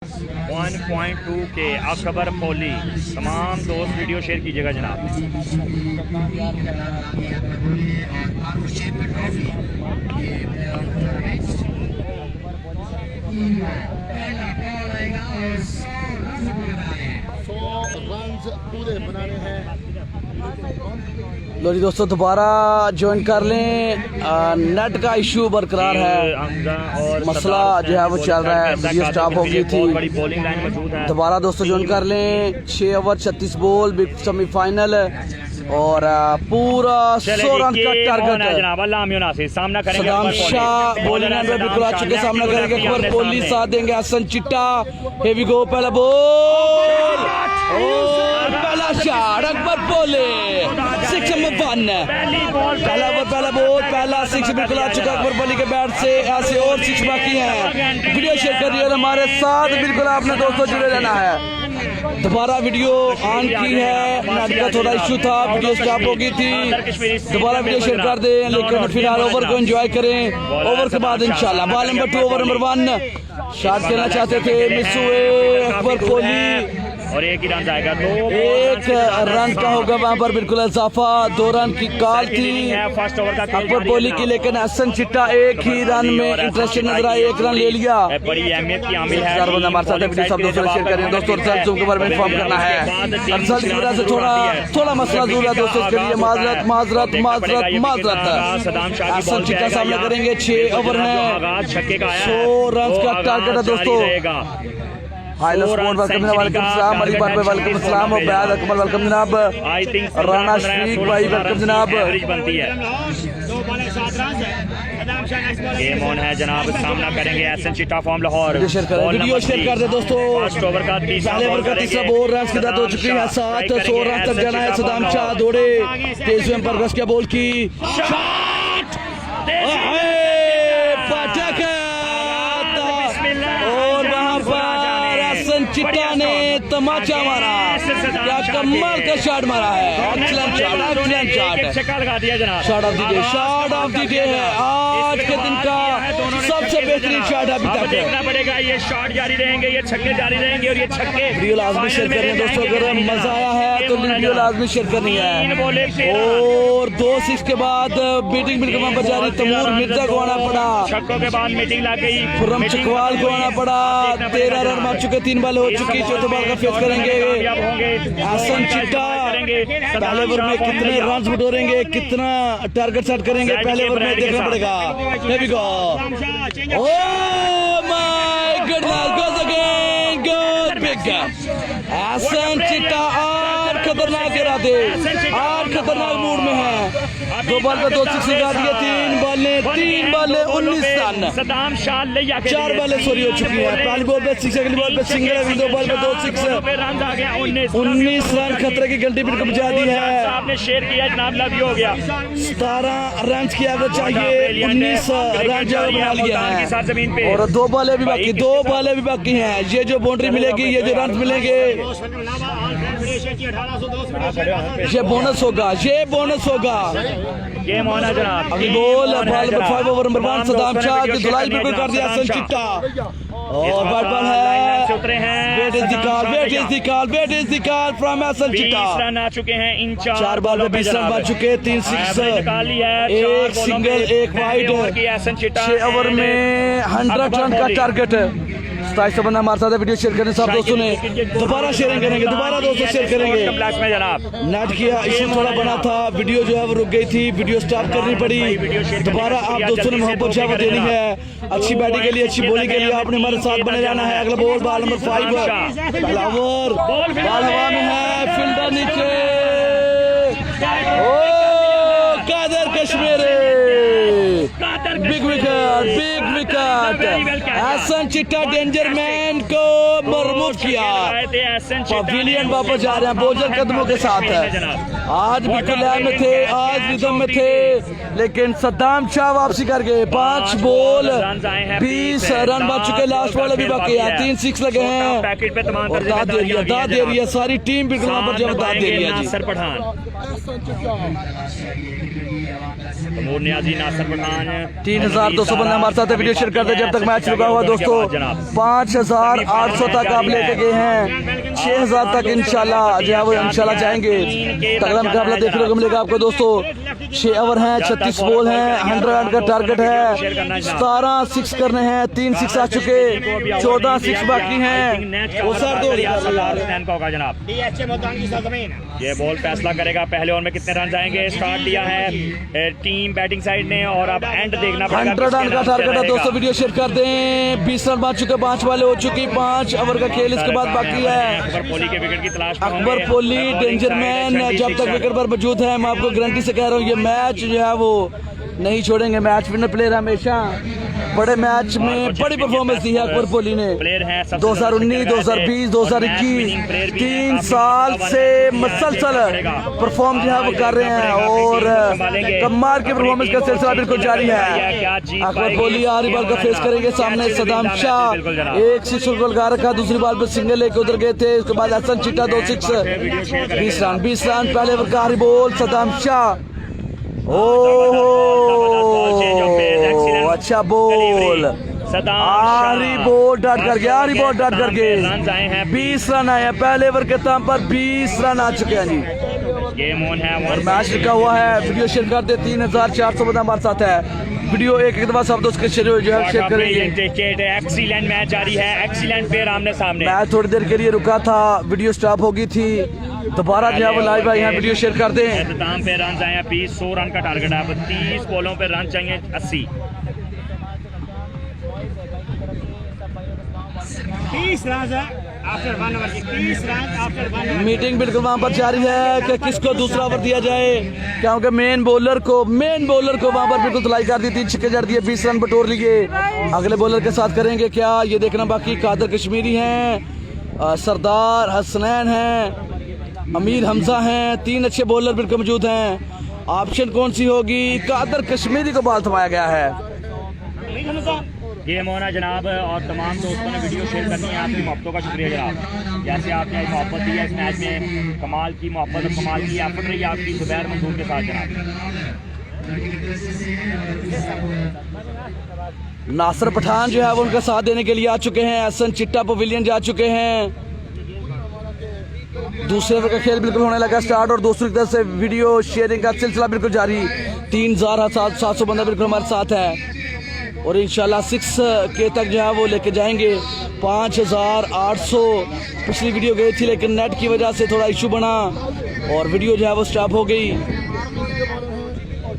1.2 के अकबर पोली। तमाम दोस्त वीडियो शेयर कीजिएगा जनाब। पूरे बनाने हैं। लो जी दोस्तों, दोबारा ज्वाइन कर लें। नेट का इशू बरकरार है, मसला जो है वो चल रहा है, वीडियो स्टॉप हो गई थी। दोबारा दोस्तों ज्वाइन कर लें। 6 ओवर 36 बॉल, बिग सेमीफाइनल और पूरा 100 रन का टारगेट है। सदाम शाह बॉलिंग एंड में बिल्कुल आ चुके, सामना करेंगे अकबर कोहली, साथ देंगे हसन चिट्टा। here we go, पहला बॉल और पहला शॉट अकबर कोहली 6 नंबर 1। पहला बॉल पहला 6 बिल्कुल आ चुका अकबर कोहली के बैट से। ऐसे और 6 बाकी हैं। वीडियो शेयर करिए हमारे साथ, बिल्कुल आपने दोस्तों जुड़े रहना है। दोबारा वीडियो ऑन की है, नेट का थोड़ा इशू था, वीडियो स्टॉप हो गई थी। दोबारा वीडियो शेयर कर दें, लेकिन फिलहाल ओवर को एंजॉय करें। ओवर के बाद इंशाल्लाह ball number 2, over number 1 shot खेलना चाहते थे, मिस हुए अकबर कोहली। और एक ही रन आएगा, तो 1 रन का होगा वहाँ पर बिल्कुल इजाफा। 2 रन की कॉल थी फर्स्ट ओवर का अकबर कोहली की, लेकिन हसन चिट्टा एक ही रन में इंटरेस्टेड नजर आए, 1 रन ले लिया। बड़ी अहमियत की आमिल है। हमारे साथ वीडियो सब दोस्तों शेयर करें दोस्तों, रिजल्ट के बारे में इन्फॉर्म करना है। रिजल्ट की वजह से थोड़ा मसला दूर है दोस्तों, इसके लिए माजरत। हसन चिट्टा सामना करेंगे, 6 ओवर में 100 रन का टारगेट है दोस्तों। हाई स्कोर वेलकम वालेकुम सलाम, अली बात पे वेलकम सलाम, और बैद अकमल वेलकम जनाब, राना शरीफ भाई वेलकम जनाब। बनती है गेम ऑन है जनाब, सामना करेंगे हसन चिट्टा फॉर्म लाहौर। वीडियो शेयर कर दे दोस्तों। फर्स्ट ओवर का पहले ओवर का तीसरा बॉल, रन की दाद हो चुकी है 7, 100 रन तक जाना है। सदाम शाह दौड़े, तेज में पर किया बॉल की शॉट, और वहां पर हसन चिट्टा ने तमाचा मारा, क्या कमाल का शॉट मारा है। Excellent shot, shot of the day है आज के दिन का सबसे बेहतरीन शॉट अभी तक। देखना पड़ेगा, ये शॉट जारी रहेंगे, ये छक्के जारी रहेंगे, और ये छक्के। वीडियो लाजमी शेयर करें दोस्तों, अगर मजा आया है तो वीडियो लाजमी शेयर करनी है। और 2 6 के बाद बैटिंग बिल्कुल बजा रही, तैमूर मिर्जा को आना पड़ा, छक्कों के बाद मीटिंग लग गई, खुर्रम चकवाल को आना पड़ा। 13 रन मार चुके, 3 बॉल हो चुकी, चौथे बॉल का फेस करेंगे हसन चिट्टा। पहले ओवर में कितने रन बटोरेंगे, कितना टारगेट सेट करेंगे पहले ओवर में, देखना पड़ेगा। Here we go. Oh my goodness, goes again, goes big. Hasan चिट्टा और खतरनाक इरादे, और खतरनाक मूड में है। 2 बॉल पे 2 6 लगा दिए, 3 बॉलें 19 रन। सदाम शाह ले जाके 4 बॉलें सोरी हो चुकी है। पहली बॉल पे 6, अगली बॉल पे सिंगल, अगली 2 बॉल पे 2 6, रन आ गया 19 रन। खतरे की घंटी बिल्कुल बजा दी है। आपने शेयर किया जनाब, लव यू हो गया। 17 रन की आगे चाहिए, 19 रन जो बना लिया है, और 2 बॉलें भी बाकी, 2 बॉलें भी बाकी हैं। ये जो बाउंड्री मिलेगी, ये जो रन मिलेंगे, ये बोनस होगा, ये बोनस होगा। गेम ऑन है जनाब। अभी ball 5 over number 1 Saddam Shah की धुलाई बिल्कुल कर दिया हसन चिट्टा, और बैट बॉल है। उतरे हैं, wait is the call from Hasan Chitta. 20 run आ चुके हैं इन 4 बॉल में 20 रन बन चुके, 3 6, एक सिंगल, एक वाइड। 6 ओवर में 100 रन का टारगेट है। 27 बंदा हमारे साथ वीडियो शेयर करें सब दोस्तों ने, दोबारा शेयरिंग करेंगे, दोबारा दोस्तों शेयर करेंगे। नेट किया इशू थोड़ा बना था, वीडियो जो है वो रुक गई थी, वीडियो स्टॉप करनी पड़ी। दोबारा आप दोस्तों ने मोहब्बत जो देनी है, अच्छी बैटिंग के लिए, अच्छी बॉलिंग के लिए आपने हमारे साथ बने रहना है। अगला बॉल, बॉल नंबर 5, पहला ओवर, बॉल हवा में है, फील्डर नीचे, कादर कश्मीर, बिग विकेट। हसन चिट्टा डेंजर मैन को रिमूव आउट किया। पवेलियन वापस जा रहे हैं बोझल कदमों के साथ है। आज बिल्कुल लय में थे, आज रिदम में थे, लेकिन सद्दाम शाह वापसी कर गए। 5 बॉल 20 रन बच चुके, लास्ट बॉल अभी बाकी है। 3 6 लगे हैं और दाद दे रही है सारी टीम बिल्कुल वहां पर जब दाद दे रही है जी। नासिर पठान, तैमूर नियाजी, नासिर पठान। 3200 बंदे हमारे साथ वीडियो शेयर करते जब तक मैच रुका हुआ दोस्तों। 5800 तक आप लेके गए हैं, 6000 तक इंशाल्लाह जो है वो इंशाल्लाह जाएंगे। तगड़ा मुकाबला देखने को मिलेगा आपको दोस्तों। 6 ओवर हैं, 36 बॉल हैं, 100 रन का टारगेट है। 17 6 करने हैं, 3 6 आ चुके, 14 6 बाकी हैं। वो सर दो का होगा जनाब। ये बॉल फैसला करेगा पहले ओवर में कितने रन आएंगे। स्टार्ट दिया है टीम बैटिंग साइड ने और अब एंड देखना पड़ेगा। 100 रन का टारगेट है दोस्तों, वीडियो शेयर कर दें। 20 रन बच चुके, 5 वाले हो चुकी, 5 ओवर का खेल इसके बाद बाकी है। अकबर पोली के विकेट की तलाश में होंगे। अकबर पोली डेंजर मैन जब तक विकेट पर मौजूद है। मैं आपको गारंटी से कह रहा हूँ ये मैच जो है वो नहीं छोड़ेंगे। मैच विनर प्लेयर हमेशा बड़े मैच में बड़ी परफॉर्मेंस दी है अकबर पोली ने। 2019 2020 2021 3 साल से मसलसल परफॉर्म जो है वो कर रहे हैं और कमाल की परफॉर्मेंस का सिलसिला बिल्कुल जारी है। अकबर पोली आखिरी बॉल का फेस करेंगे सामने सद्दाम शाह। 1 6 लगा रखा, दूसरी बॉल पर सिंगल लेके उधर गए थे। उसके बाद हसन चिट्टा 2 6 20 रन पहले ओवर का आखिरी बॉल सद्दाम शाह। ओह अच्छा बॉल, आरी बॉल डॉट कर गया, आरी बॉल डॉट कर गए। 20 रन आए हैं पहले ओवर के तम पर, 20 रन आ चुके हैं जी। गेम ऑन है और मैच लिखा हुआ है, वीडियो शेयर कर दे। 3400 बंदा हमारे साथ है। वीडियो एक दफा सब दोस्त के शेयर करेंगे। एक्सीलेंट मैच जारी है, एक्सीलेंट प्लेयर आमने सामने। मैच थोड़ी देर के लिए रुका था, वीडियो स्टॉप हो गई थी, दोबारा जो है वो लाइव आई है। वीडियो शेयर कर दें। एहतमाम पे रन आए हैं 20, 100 रन का टारगेट है। अब 30 बॉलों पे रन चाहिए 80। 30 run after 1 over, 30 run after 1 over. Meeting बिल्कुल वहां पर जारी है कि किसको दूसरा ओवर दिया जाए, क्योंकि मेन बॉलर को वहां पर बिल्कुल धुलाई कर दी थी, छक्के जड़ दिए, 20 रन बटोर लिए। अगले बॉलर के साथ करेंगे क्या ये देखना बाकी। कादर कश्मीरी हैं, सरदार हसनैन हैं, अमीर हमजा हैं, 3 अच्छे बॉलर बिल्कुल मौजूद हैं। ऑप्शन कौन सी होगी? कादर कश्मीरी को बॉल थमाया गया है। गेम होना जनाब और तमाम दोस्तों ने वीडियो शेयर करनी है। आपकी मोहब्बतों का शुक्रिया जनाब। जैसे आपने आज मोहब्बत दी है इस मैच में, कमाल की मोहब्बत और कमाल की एफर्ट रही आपकी जुबैर मंसूर के साथ जनाब। नासिर पठान जो है वो उनका साथ देने के लिए आ चुके हैं। हसन चिट्टा पवेलियन जा चुके हैं। दूसरे ओवर का खेल बिल्कुल होने लगा स्टार्ट और दूसरी तरफ से वीडियो शेयरिंग का सिलसिला बिल्कुल जारी। 3700 बंदा बिल्कुल हमारे साथ है और इंशाल्लाह 6 के तक जो है वो लेके जाएंगे। 5800 पिछली वीडियो गई थी लेकिन नेट की वजह से थोड़ा इशू बना और वीडियो जो है वो स्टॉप हो गई।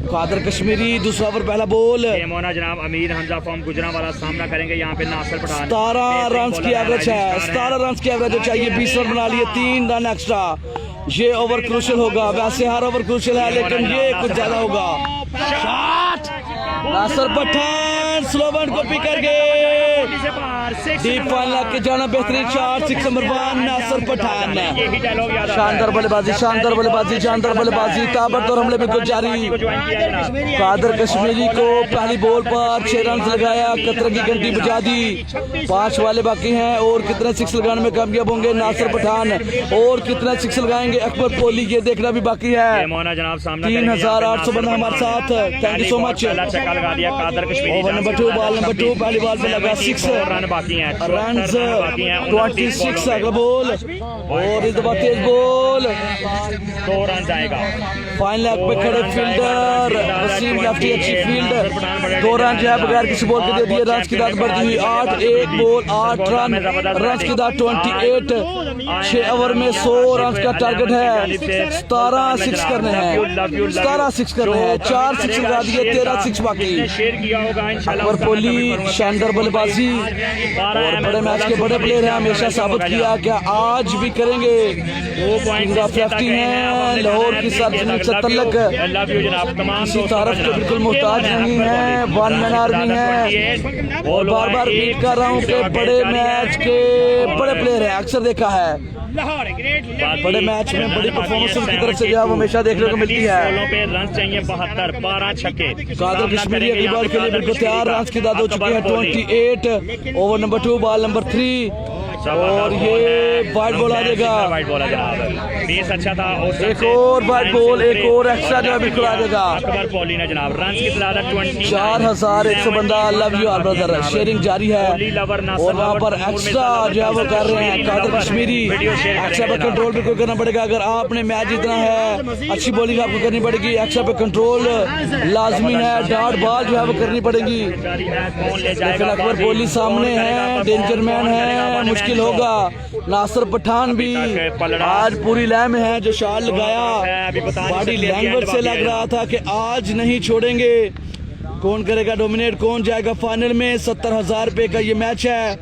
कादर कश्मीरी दूसरा ओवर पहला बॉल। मोना जनाब अमीर हमजा फॉर्म गुजरांवाला सामना करेंगे यहाँ पे नासिर पठान। 17 रन की एवरेज है, 17 रन की एवरेज चाहिए। 20 रन बना लिए, 3 रन एक्स्ट्रा। ये ओवर क्रूशियल होगा, वैसे हर ओवर क्रूशियल है लेकिन ये कुछ ज्यादा होगा। नासिर पठान स्लोवन को पिक कर गए, डीप फाइनल के जाना बेहतरीन शॉट। 6 नंबर 1 नासिर पठान। शानदार बल्लेबाजी, शानदार बल्लेबाजी, शानदार बल्लेबाजी, ताबड़तोड़ हमले बिल्कुल जारी। कादर कश्मीरी को पहली बॉल पर 6 रन लगाया, कतरे की घंटी बजा दी। 5 वाले बाकी हैं और कितने 6 लगाने में कामयाब होंगे नासिर पठान और कितने 6 लगाएंगे अकबर पोली, ये देखना भी बाकी है। 3800 बंदा हमारे साथ। Thank you so much. लगा दिया Qadir Kashmiri. Over number 2 ball number 2 पहली बॉल पे लगा 6 रन बाकी हैं। रन 26 अगला बॉल और इस दफा तेज बॉल 2 रन आएगा। फाइनल लेग पे खड़े फील्डर वसीम लेफ्टी अच्छी फील्ड 2 रन जो है बगैर किसी बॉल के दे दिए। रन की दाद बढ़ती हुई 8 1 बॉल 8 रन, रन की दाद 28। 6 ओवर में 100 रन का टारगेट है। 17 6 करने हैं, 17 6 करने हैं। 4 6 लगा दिए, 13 6 बाकी। शेयर किया होगा इंशाल्लाह। अकबर पोली शानदार बल्लेबाजी और बड़े मैच के बड़े प्लेयर हैं, हमेशा साबित किया क्या आज भी करेंगे। किंग ऑफ लेफ्टी हैं, लाहौर की सरजमीन से तल्लक किसी तारफ के बिल्कुल मोहताज नहीं है, वन मैन आर्मी है। और बार बार रिपीट कर रहा हूँ कि बड़े मैच के बड़े प्लेयर हैं, अक्सर देखा है बड़े मैच में बड़ी परफॉर्मेंस उनकी तरफ से जो है वो हमेशा देखने को मिलती है। रन चाहिए 72, 12 छक्के। कादर कश्मीरी अगली बॉल के लिए बिल्कुल तैयार, रन की दाद हो चुकी है 28 ओवर नंबर 2 बॉल नंबर 3 और ये वाइड बॉल आ जाएगा। वाइड बॉल है जनाब, बेस अच्छा था। एक और वाइड बॉल, एक और एक्स्ट्रा जो है बिल्कुल आ जाएगा। अकबर पॉली ने जनाब रन की तादाद 4100 बंदा। Love you are brother, sharing जारी है और वहाँ पर एक्स्ट्रा जो है वो कर रहे हैं कादर कश्मीरी। एक्स्ट्रा पर कंट्रोल बिल्कुल करना पड़ेगा, अगर आपने मैच जीतना है अच्छी बॉलिंग आपको करनी पड़ेगी। एक्स्ट्रा पे कंट्रोल लाजमी है, डॉट बॉल जो है वो करनी पड़ेगी। लेकिन अकबर कोहली सामने है, डेंजर मैन है, मुश्किल होगा। नासिर पठान भी आज पूरी लय में है, जो शाल लगाया बॉडी लैंग्वेज से लग रहा था कि आज नहीं छोड़ेंगे। कौन करेगा डोमिनेट, कौन जाएगा फाइनल में। 70,000 रुपए का ये मैच है।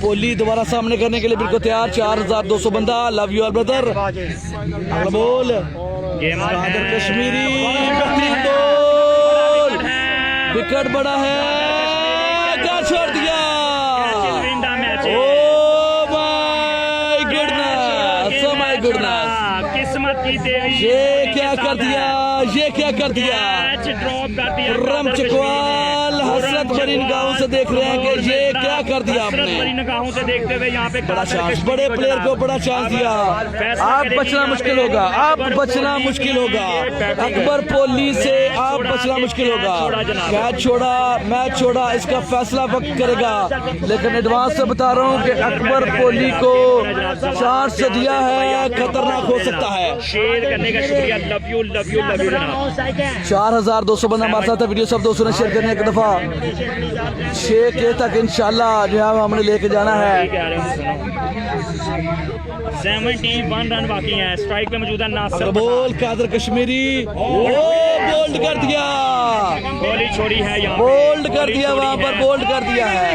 कोहली दोबारा सामने करने के लिए बिल्कुल तैयार, 4200 बंदा। Love you are brother. अगला बॉल कादर कश्मीरी, बेहतरीन बॉल, विकेट बड़ा है, क्या छोड़ दिया। किस्मत की देवी, ये क्या कर दिया, ये क्या कर दिया। खुर्रम चकवाल हसरत भरी निगाहों से देख रहे हैं कि ये क्या कर दिया आपने। निगाहों से देखते हुए यहाँ पे बड़ा चांस, बड़े प्लेयर को बड़ा चांस दिया। आप बचना मुश्किल होगा, आप बचना मुश्किल होगा। अकबर कोहली से आप बचना मुश्किल होगा। कैच छोड़ा, मैच छोड़ा, इसका फैसला वक्त करेगा। लेकिन एडवांस से बता रहा हूँ कि अकबर कोहली को चांस दिया है, खतरनाक हो सकता है। शेयर करने का शुक्रिया। Love you love you love you जनाब। 4200 बंदा हमारे साथ है। वीडियो सब दोस्तों ने शेयर करने एक दफा 6K तक इंशाल्लाह जो है हमने लेके जाना है। 71 रन बाकी हैं। स्ट्राइक पे मौजूद है नासिर बॉल कादर कश्मीरी, बोल्ड कर दिया, गोली छोड़ी है यहाँ, बोल्ड कर दिया, वहाँ पर बोल्ड कर दिया है,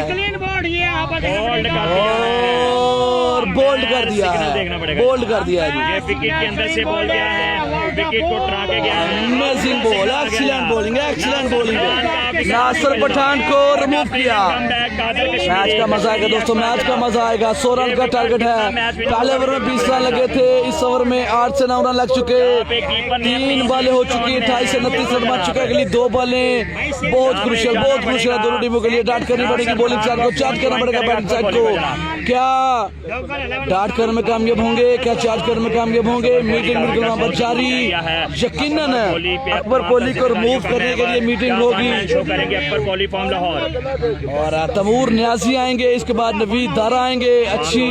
और बोल्ड कर दिया है, बोल्ड कर दिया है। ये विकेट के अंदर से बॉल गया है, विकेट को ट्रा के गया है। Amazing ball, excellent bowling, excellent bowling. Nasir Pathan को रिमूव किया। मैच का मजा आएगा दोस्तों, मैच का मजा आएगा। 100 रन का टारगेट है। पहले ओवर में 20 रन लगे थे, इस ओवर में 8 से 9 रन लग चुके। 3 बॉलें हो चुकी, 28 से 29 रन बन चुके। अगली 2 बॉलें बहुत क्रूशियल है दोनों टीमों के लिए। डाट करनी पड़ेगी बॉलिंग साइड को, चार्ज करना पड़ेगा बैटिंग साइड को। क्या डाट करने में कामयाब होंगे, क्या चार्ज करने में कामयाब होंगे। मीटिंग बिल्कुल वहाँ पर जारी। यकीनन अकबर कोहली को रिमूव करने के लिए मीटिंग होगी। अकबर कोहली फ्रॉम लाहौर और तमूर न्याजी आएंगे, इसके बाद नवीद दारा आएंगे। अच्छी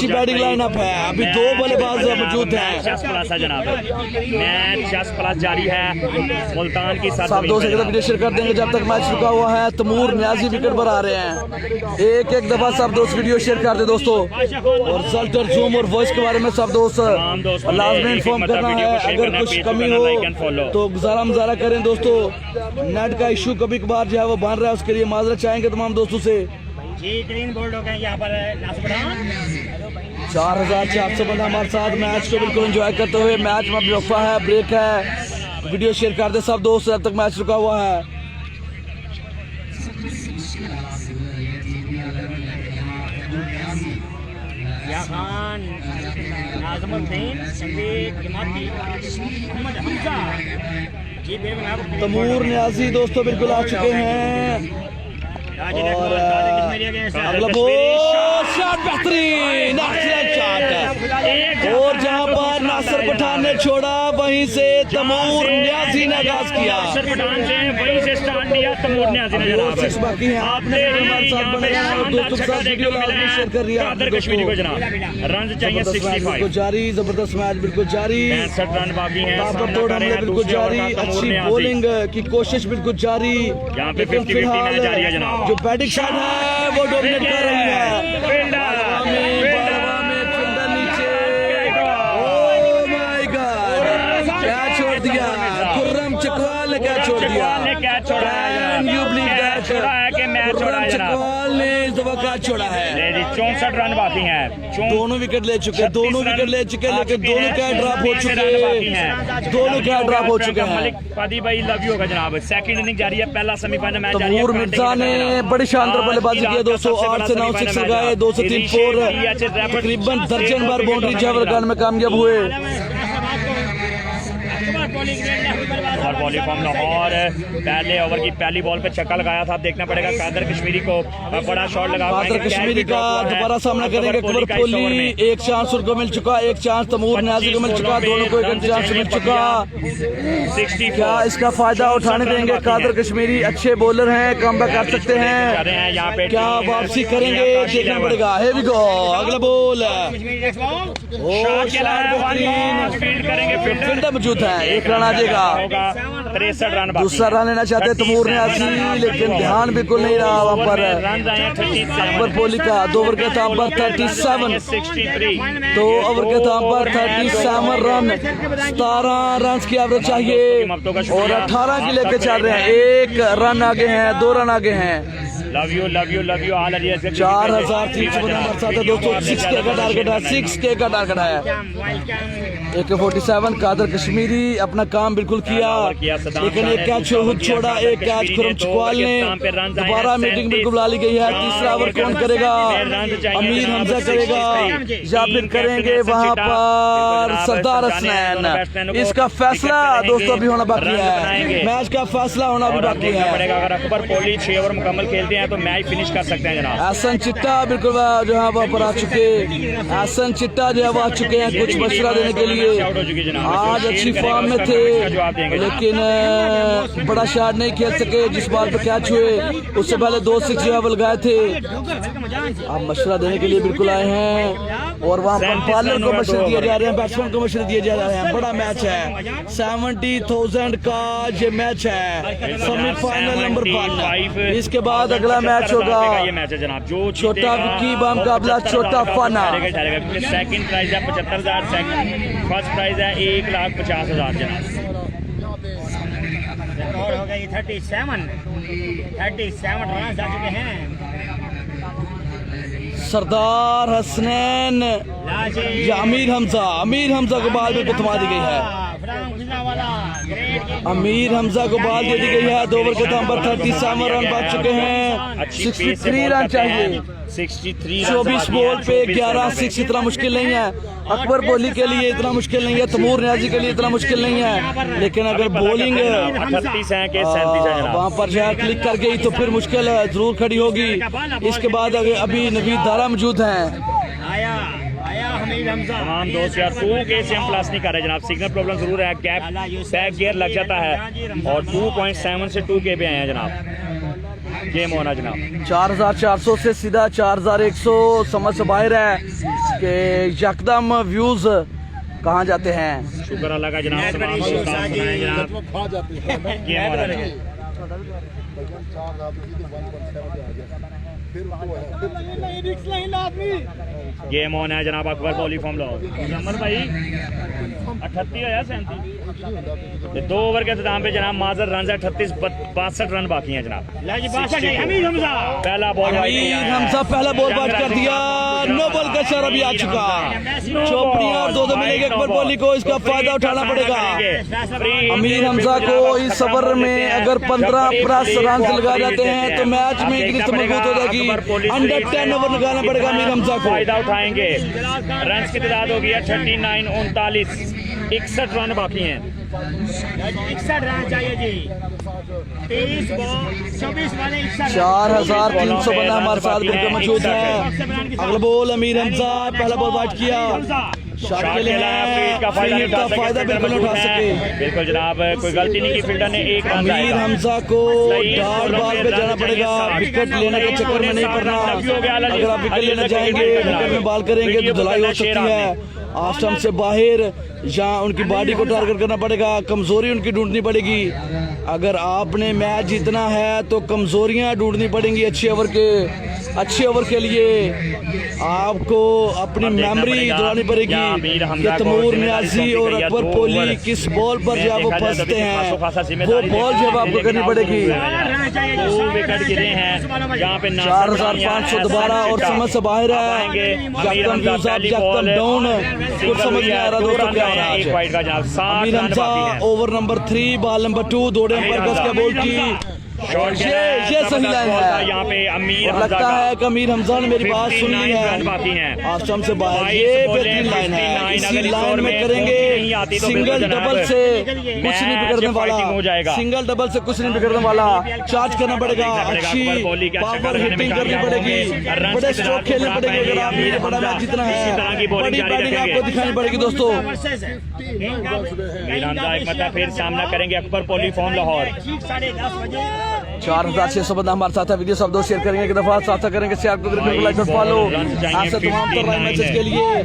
बैटिंग लाइनअप है। अभी 2 बल्लेबाज मौजूद हैं। जनाब मैच 10 प्लस जारी है। मुल्तान की सब दोस्त वीडियो शेयर कर देंगे जब तक मैच रुका हुआ है। तमूर न्याजी विकेट पर आ रहे हैं। एक दफा सब दोस्त वीडियो शेयर कर दे दोस्तों। और रिजल्ट और जूम और वॉइस के बारे में सब दोस्त लाजमी इन्फॉर्म करना है। अगर कुछ कमी हो तो गुजारा करें दोस्तों। नेट का इशू कभी कभार जो है वो बन रहा है, उसके लिए माजरत चाहेंगे तमाम दोस्तों से। 4400 बंदा हमारे साथ मैच को बिल्कुल एंजॉय करते हुए। मैच में वक्फा है, ब्रेक है। वीडियो शेयर कर दे सब दोस्त जब तक मैच रुका हुआ है। तमूर न्याजी दोस्तों बिल्कुल आ चुके हैं। और अगला बॉल शॉट बेहतरीन, एक्सीलेंट शॉट। और जहां पर नासिर पठान ने छोड़ा वहीं से तमूर न्याजी ने आगाज किया। वहीं से स्टार्ट किया तमूर न्याजी ने। कोशिश बाकी है, आपने हमारे साथ बने रहना और दोस्तों के साथ वीडियो लाजमी शेयर कर दिया। कश्मीरी को जनाब रन चाहिए 65 जारी, जबरदस्त मैच बिल्कुल जारी। 65 रन बाकी हैं। ताबड़तोड़ हमले बिल्कुल जारी, अच्छी बॉलिंग की कोशिश बिल्कुल जारी। यहाँ पे 50-50 मैच जारी है जनाब। जो बैटिंग शॉट है वो डोमिनेट कर रही है। नीचे, ओह माय गॉड, क्या छोड़ दिया खुर्रम चकवाल ने, क्या छोड़ दिया। Can you believe that? Khurram Chakwal ने इस दफा मैच छोड़ा है। 64 रन बाकी हैं। दोनों विकेट ले चुके, दोनों विकेट ले चुके, लेकिन दोनों कैच ड्रॉप हो चुके, दोनों कैच ड्रॉप हो चुके हैं। मलिक पादी भाई लव यू होगा जनाब। सेकंड इनिंग जारी है, पहला सेमीफाइनल मैच जारी है। तमूर मिर्जा ने बड़ी शानदार बल्लेबाजी की, 208 से 9 सिक्स लगाए, 203 फोर, तकरीबन दर्जन बार बाउंड्री जबरदस्त में कामयाब हुए। और बॉलिंग फॉर्म लाहौर पहले ओवर की पहली बॉल पे छक्का लगाया था। अब देखना पड़ेगा कादर कश्मीरी को बड़ा शॉट लगा। कादर कश्मीरी का दोबारा सामना करेंगे अकबर कोहली। एक चांस उनको मिल चुका, एक चांस तमूर न्याजी को मिल चुका, दोनों को एक चांस मिल चुका। 60 क्या इसका फायदा उठाने देंगे कादर कश्मीरी? अच्छे बॉलर हैं, कमबैक कर सकते हैं, यहाँ पे क्या वापसी करेंगे? देखना पड़ेगा। हे भी गो अगला बॉल फील्डर मौजूद है, एक रन आ जाएगा। 63 रन। दूसरा रन लेना चाहते हैं तमूर न्याजी, लेकिन ध्यान बिल्कुल नहीं रहा वहाँ पर। अकबर कोहली का 2 ओवर के ताम पर 37, 2 ओवर के ताम पर 37 रन, 17 रन की एवरेज चाहिए और 18 की लेके चल रहे हैं। 1 रन आगे हैं, 2 रन आगे हैं। Love you love you love you all Aliya 4350 दोस्तों, 6K का टारगेट है, 6K का टारगेट है। AK-47 कादर कश्मीरी अपना काम बिल्कुल किया, लेकिन एक कैच छोड़ा, एक कैच खुरम चकवाल ने। दोबारा मीटिंग बिल्कुल बुला ली गई है। तीसरा ओवर कौन करेगा? अमीर हमजा करेगा या फिर करेंगे वहां पर सरदार हसनैन? इसका फैसला दोस्तों अभी होना बाकी है, मैच का फैसला होना भी बाकी है। अगर अकबर कोहली 6 ओवर मुकम्मल खेलते हैं तो मैच फिनिश कर सकते हैं जनाब। हसन चिट्टा बिल्कुल जो है वहाँ पर आ चुके, हसन चिट्टा जो है वो आ चुके हैं कुछ मशवरा देने के लिए। आज अच्छी फॉर्म में थे, लेकिन बड़ा शॉट नहीं खेल सके। जिस बॉल पे कैच हुए उससे पहले 2 सिक्स जो है वो लगाए थे। अब मशवरा देने के लिए बिल्कुल आए हैं और वहाँ पर बॉलर को मशवरे दिए जा रहे हैं, बैट्समैन को मशवरे दिए जा रहे हैं। बड़ा मैच है, 70,000 का ये मैच है, सेमीफाइनल नंबर 1। इसके बाद अगला मैच होगा ये मैच है जनाब, जो छोटा विक्की का मुकाबला छोटा फाना। सेकंड प्राइज है 75,000, फर्स्ट प्राइज है 1,50,000 जनाब। रिकॉर्ड हो गई 37 रन जा चुके हैं। सरदार हसनैन या अमीर हमजा को बाल बिल्कुल थमा दी गई है। अमीर हमजा को बाल दे दी गई है। 2 ओवर के दाम पर 37 रन बच चुके हैं। 63 रन चाहिए, 24 बॉल पे 11 सिक्स इतना मुश्किल नहीं है। अकबर कोहली के लिए इतना मुश्किल नहीं है, तमूर न्याजी के लिए इतना मुश्किल नहीं है, लेकिन अगर बॉलिंग 38 है कि 37 है वहाँ पर जो है क्लिक कर गई तो फिर मुश्किल जरूर खड़ी होगी। इसके बाद अभी नवीद दारा मौजूद हैं। तमाम दोस्त यार 2K से हम प्लस नहीं कर रहे जनाब, सिग्नल प्रॉब्लम जरूर है, गैप बैक गियर लग जाता है और 2.7 से 2K पे आए हैं जनाब। गेम होना जनाब 4400 से सीधा 4100 समझ से बाहर है कि यकदम व्यूज कहाँ जाते हैं। शुक्र अल्लाह का जनाब, तमाम दोस्त आप सुनाएं जनाब। गेम हो रहा है गेम ऑन है जनाब। अकबर कोहली फॉर्म लो अमर भाई 38 या 37 2 ओवर के इख्तिताम पे जनाब माजर रन है 62 रन बाकी हैं जनाब। पहला बॉल हमजा पहला बॉल बात कर दिया, नो बॉल का इशारा भी आ चुका। चौपड़ियां और 2 मिलेंगे अकबर कोहली को, इसका फायदा उठाना पड़ेगा। अमीर हमजा को इस ओवर में अगर 15 प्लस रन लगा जाते हैं तो मैच में गिरफ्त मजबूत हो जाएगी। अंडर 10 ओवर लगाना पड़ेगा अमीर हमजा को। फायदा उठाएंगे। रन की तादाद होगी 39, 39, 61 रन बाकी हैं। 61 रन चाहिए जी। 23 बॉल 24 वाले 4300 बंदा हमारे साथ बिल्कुल मौजूद है। अगला बॉल अमीर हमजा पहला बॉल बैट किया, शॉट के लिए फायदा बिल्कुल उठा सके। बिल्कुल जनाब, कोई गलती नहीं की फील्डर ने। एक run Amir Hamza co dot ball पे जाना पड़ेगा, विकेट लेने के चक्कर में नहीं पड़ना। अगर आप विकेट लेना चाहेंगे, विकेट में बॉल करेंगे तो धुलाई हो सकती है। ऑफ स्टंप से बाहर जहाँ उनकी बॉडी को टारगेट करना पड़ेगा, कमजोरी उनकी ढूंढनी पड़ेगी। अगर आपने मैच जीतना है तो कमजोरियां ढूंढनी पड़ेंगी। अच्छे ओवर के लिए आपको अपनी मेमोरी दौड़ानी पड़ेगी। अमीर कि हमजा को तैमूर जिम्मेदारी न्याजी सौंपी और गई है। अकबर 2 पोली ओवर किस बॉल पर जो है वो देखा जाए तो फंसते देखिए खासो खासा हैं, वो जिम्मेदारी बॉल जो है आपको करनी पड़ेगी। 2 विकेट गिरे हैं जहाँ पे 4500 दोबारा और समझ से बाहर है। जख्तम यूसुफ जख्तम डाउन, कुछ समझ नहीं आ रहा दोस्तों क्या हो रहा है एक वाइड का जनाब 60 अमीर रन हमजा बाकी हैं। ओवर नंबर 3 बॉल नंबर 2 दौड़े पर कस के बॉल की शॉट ये सही लाइन है। यहाँ पे अमीर और लगता है कि अमीर हमजा ने मेरी बात सुन ली है। बाकी हैं आश्रम से बाहर ये बेहतरीन लाइन है, इसी लाइन में करेंगे सिंगल डबल से कुछ नहीं बिगड़ने वाला, सिंगल डबल से कुछ नहीं बिगड़ने वाला। चार्ज करना पड़ेगा, अच्छी पावर हिटिंग करनी पड़ेगी, बड़े स्ट्रोक खेलने पड़ेंगे। अगर आप ये बड़ा मैच जीतना है, बड़ी बैटिंग आपको दिखानी पड़ेगी दोस्तों। अमीर हमजा एक मतलब फिर सामना करेंगे अकबर पोली फॉर्म लाहौर। 4600 बंदा हमारे साथ है। वीडियो सब दोस्त शेयर करेंगे, एक दफा साथ करेंगे, शेयर को लाइक और फॉलो ऐसे तमाम तरह मैचेस के लिए।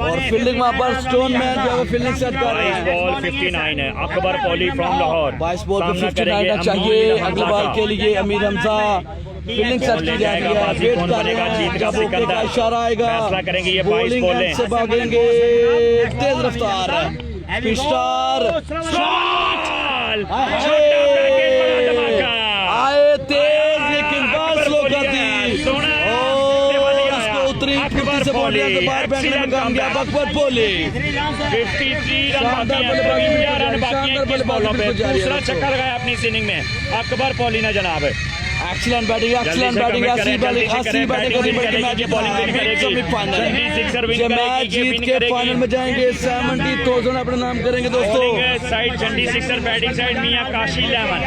और फील्डिंग वहां पर स्टोन मैन जो है फील्डिंग सेट कर रहे 22 हैं। बॉल 59 है अकबर पोली फ्रॉम लाहौर। 22 बॉल पे 59 चाहिए अगले बॉल के लिए। अमीर हमजा फील्डिंग सेट की जा रही है, वेट कर रहे हैं जब ओके का इशारा आएगा, फैसला करेंगे ये 22 बॉलिंग बॉलें से भागेंगे, तेज रफ्तार स्टार आए तेज लेकिन बस स्लो कर दी और उसको उतरी फुर्ती से बॉल के बाहर फेंकने में कामयाब अकबर पोली। 53 रन बाकी हैं, 53 रन बाकी हैं किस बॉलों पे। दूसरा छक्का लगाया अपनी इस इनिंग में अकबर पोली ने जनाब। एक्सीलेंट बैटिंग, एक्सीलेंट बैटिंग, ऐसी बैटिंग करनी पड़ेगी। मैच सेमीफाइनल ये मैच जीत के फाइनल में जाएंगे, 70,000 अपने नाम करेंगे दोस्तों। साइड चंडी सिक्सर बैटिंग साइड मियां काशी लेमन।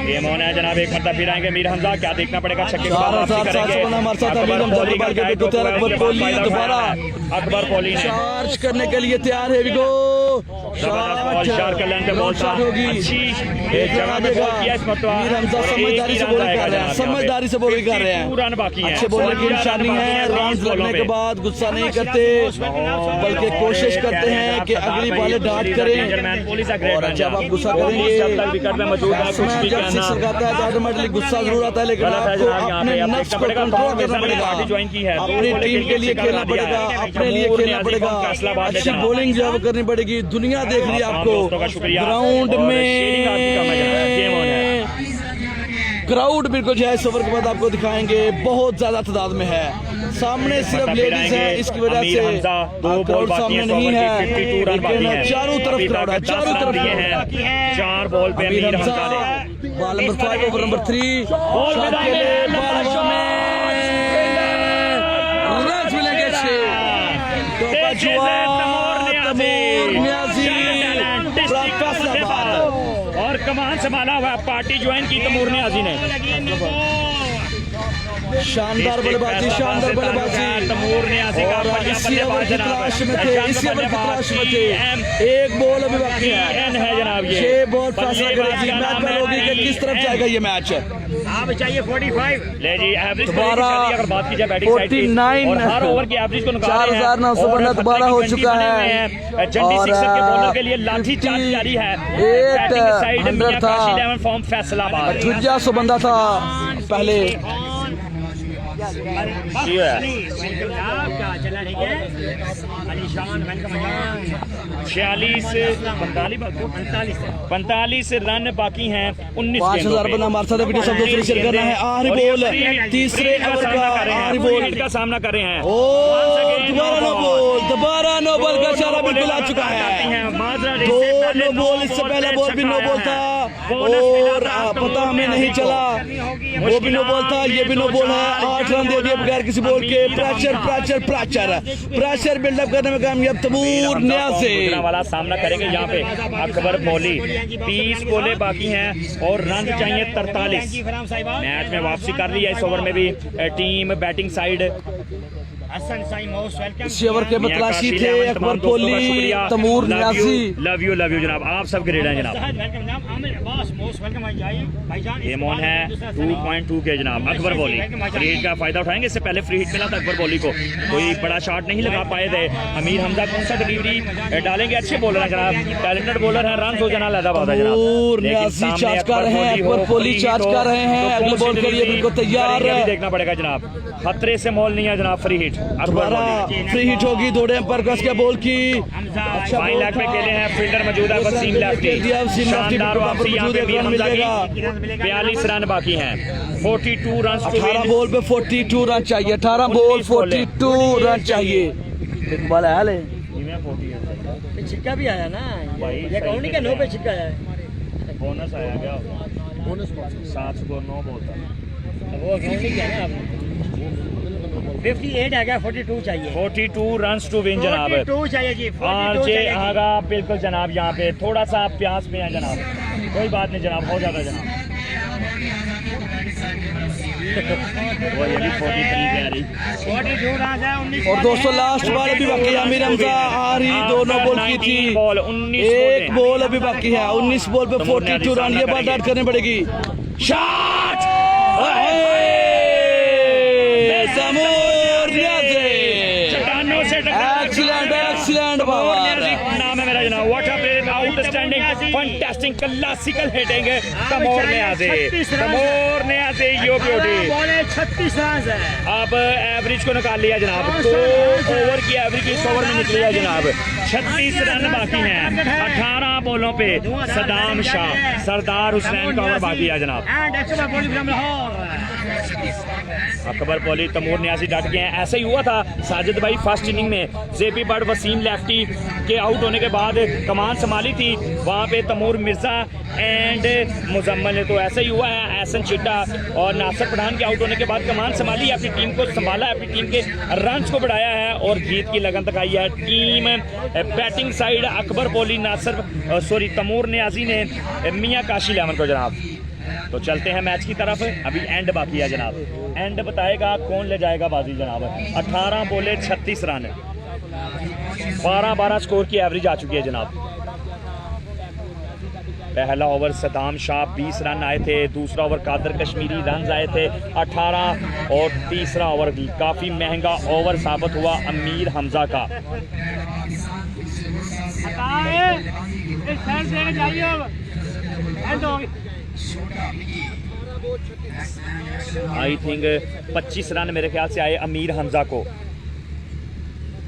ये मोन है जनाब, एक मतलब फिर आएंगे मीर हमजा, क्या देखना पड़ेगा छक्के के बाद वापसी करेंगे। हमारे साथ अमीर हमजा के बाल के बिल्कुल तैयार, अकबर पोली दोबारा अकबर पोली ने चार्ज करने के लिए तैयार है। विगो शॉट कर लेंगे, बॉल शॉट होगी, अच्छी एक जगह पे बॉल किया इस मरतबा। अमीर हमजा समझदारी से बॉलिंग कर रहे हैं, समझदारी से बॉलिंग कर रहे हैं। 52 रन बाकी हैं, अच्छे बॉलर की निशानी है, रन लगने के बाद गुस्सा नहीं करते बल्कि कोशिश करते हैं कि अगली बॉलें डार्ट करें। और जब आप गुस्सा करेंगे विकेट में मौजूद है कुछ बैट्समैन भी जब कहना सिक्सर करता है तो ऑटोमेटिकली गुस्सा जरूर आता है, लेकिन आपको अपने नफ्स को कंट्रोल करना पड़ेगा, अपनी टीम के लिए खेलना पड़ेगा, अपने लिए खेलना पड़ेगा। अच्छी बॉलिंग जो है वो करनी पड़ेगी। दुनिया देख रही है आपको ग्राउंड में, क्राउड बिल्कुल जो है इस ओवर के बाद आपको दिखाएंगे बहुत ज्यादा तादाद में है। सामने सिर्फ लेडीज है, इसकी वजह से क्राउड सामने नहीं है, लेकिन चारों तरफ क्राउड है, चारों तरफ है। 4 बॉल पे Amir Hamza ball number 5 over number 3 shot के लिए बॉल हवा में, रन मिलेंगे 6। टोपा जुआ तैमूर न्याजी फैसलाबाद और कमान संभाला हुआ पार्टी ज्वाइन की तैमूर न्याजी ने। शानदार बल्लेबाजी, शानदार बल्लेबाजी। तैमूर न्याजी का और इसी ओवर की तलाश में थे, इसी ओवर की तलाश में थे। एक बॉल अभी बाकी है जनाब, ये 6 बॉल फैसला करेगी मैच में होगी कि किस तरफ जाएगा ये मैच। अब चाहिए 45 ले जी एवरेज दोबारा अगर बात की जाए बैटिंग साइड की 49 और हर ओवर की एवरेज को निकाल 4900 बंदा दोबारा हो चुका है। चंडी सिक्सर के बॉलर के लिए लाठी चार्ज जारी है। बैटिंग साइड मियां काशी 11 फॉर्म फैसलाबाद 5800 बंदा था पहले। क्या चला ठीक है अलीशान 45 रन बाकी हैं 19 5000 बंदा हमारे साथ वीडियो सब दोस्तों शेयर करना है। आखिरी बॉल तीसरे ओवर का आखिरी बॉल का सामना कर रहे हैं। दोबारा नो बॉल का इशारा बिल्कुल आ चुका है। 2 नो बॉल, इससे पहला बॉल भी नो बॉल था और पता हमें नहीं चला, वो भी नो बॉल था, ये भी नो बॉल है। 8 रन दे दिए बगैर किसी बॉल के। प्रेशर बिल्डअप करने में कामयाब तैमूर न्याजी वाला सामना करेंगे यहाँ पे अकबर पोली। 20 बॉले बाकी हैं और रन चाहिए 43। मैच में वापसी कर ली है इस ओवर में भी टीम बैटिंग साइड। इस ओवर के बतलाशी थे अकबर पोली, तैमूर न्याजी। लव यू जनाब, आप सब ग्रेड हैं जनाब। ये मोन है 2.2 के जनाब अकबर पोली। फ्री हिट का फायदा उठाएंगे, इससे पहले फ्री हिट मिला था अकबर पोली को, कोई बड़ा शॉट नहीं लगा पाए थे। अमीर हमजा कौन सा डिलीवरी डालेंगे, अच्छे बॉलर है जनाब, टैलेंटेड बॉलर है, रन हो जाना लगा बात है तैमूर न्याजी चार्ज कर रहे हैं, अकबर पोली चार्ज कर रहे हैं, अगले बॉल के लिए बिल्कुल तैयार। देखना पड़ेगा जनाब, खतरे से मॉल नहीं है जनाब। फ्री हिट दोबारा फ्री हिट होगी, दौड़े एम्पायर का क्या बॉल की। अच्छा बाई लेग पे खेले हैं, फील्डर मौजूद है, वसीम लेफ्टी। शानदार वापसी यहाँ पे मीर हमजा की। 42 रन बाकी हैं, 42 रन। 18 बॉल पे 42 रन चाहिए, 18 बॉल 42 रन चाहिए। इकबाल है ले छिक्का भी आया ना भाई, ये कौन का 9 पे छिक्का आया है। बोनस आया क्या? बोनस 7 स्कोर 9 बोलता। वो अकाउंट नहीं किया ना आपने। 58 आ गया, 42 चाहिए। 42 रन टू विन जनाब। 42 चाहिए जी, 42 आरजे चाहिए जी। आगा बिल्कुल जनाब, यहाँ पे थोड़ा सा प्यास में है जनाब, कोई बात नहीं जनाब, हो जाता जनाब। वो ये भी 43 कह रही। 42 रन है, 19 और दोस्तों लास्ट बॉल अभी बाकी है, आमिर हमजा आ रही, दोनों बॉल की थी, बॉल 19 एक बॉल अभी बाकी है। 19 बॉल पे 42 रन, ये बॉल डाट करनी पड़ेगी। शॉट एक्सीलेंट एक्सीलेंट नाम है मेरा जनाब। What a player, outstanding, fantastic, classical hitting. Taimur Niazi, Taimur Niazi, yo beauty. Ball है 36 रन है। अब एवरेज को निकाल लिया जनाब, 2 ओवर की एवरेज इस ओवर में निकली है जनाब। 36 रन बाकी हैं, 18 बॉलों पे सदाम शाह, सरदार हुसैन का ओवर बाकी है जनाब। And extra bowling from Lahore. Akbar Poli, Taimur Niazi डट गए हैं। ऐसा ही हुआ था साजिद भाई फर्स्ट इनिंग में, जेपी बट वसीम लेफ्टी के आउट होने के बाद कमान संभाली थी, वहाँ पे तमूर मिर्ज़ा एंड मुजम्मल ने। तो ऐसा ही हुआ है, एहसन चिट्टा और नासिर पठान के आउट होने के बाद कमान संभाली, अपनी टीम को संभाला, अपनी टीम के रन्स को बढ़ाया है और जीत की लगन तक आई है team. Batting side Akbar Poli, Taimur Niazi ने मियाँ काशी लेवन को जनाब। तो चलते हैं मैच की तरफ, अभी एंड बाकी है जनाब। एंड बताएगा कौन ले जाएगा बाजी जनाब। 18 बोले 36 रन, 12-12 स्कोर की एवरेज आ चुकी है जनाब। पहला ओवर सदाम शाह 20 रन आए थे, दूसरा ओवर कादर कश्मीरी रन आए थे 18, और तीसरा ओवर काफ़ी महंगा ओवर साबित हुआ अमीर हमजा का। आई थिंक 25 रन मेरे ख्याल से आए अमीर हमजा को,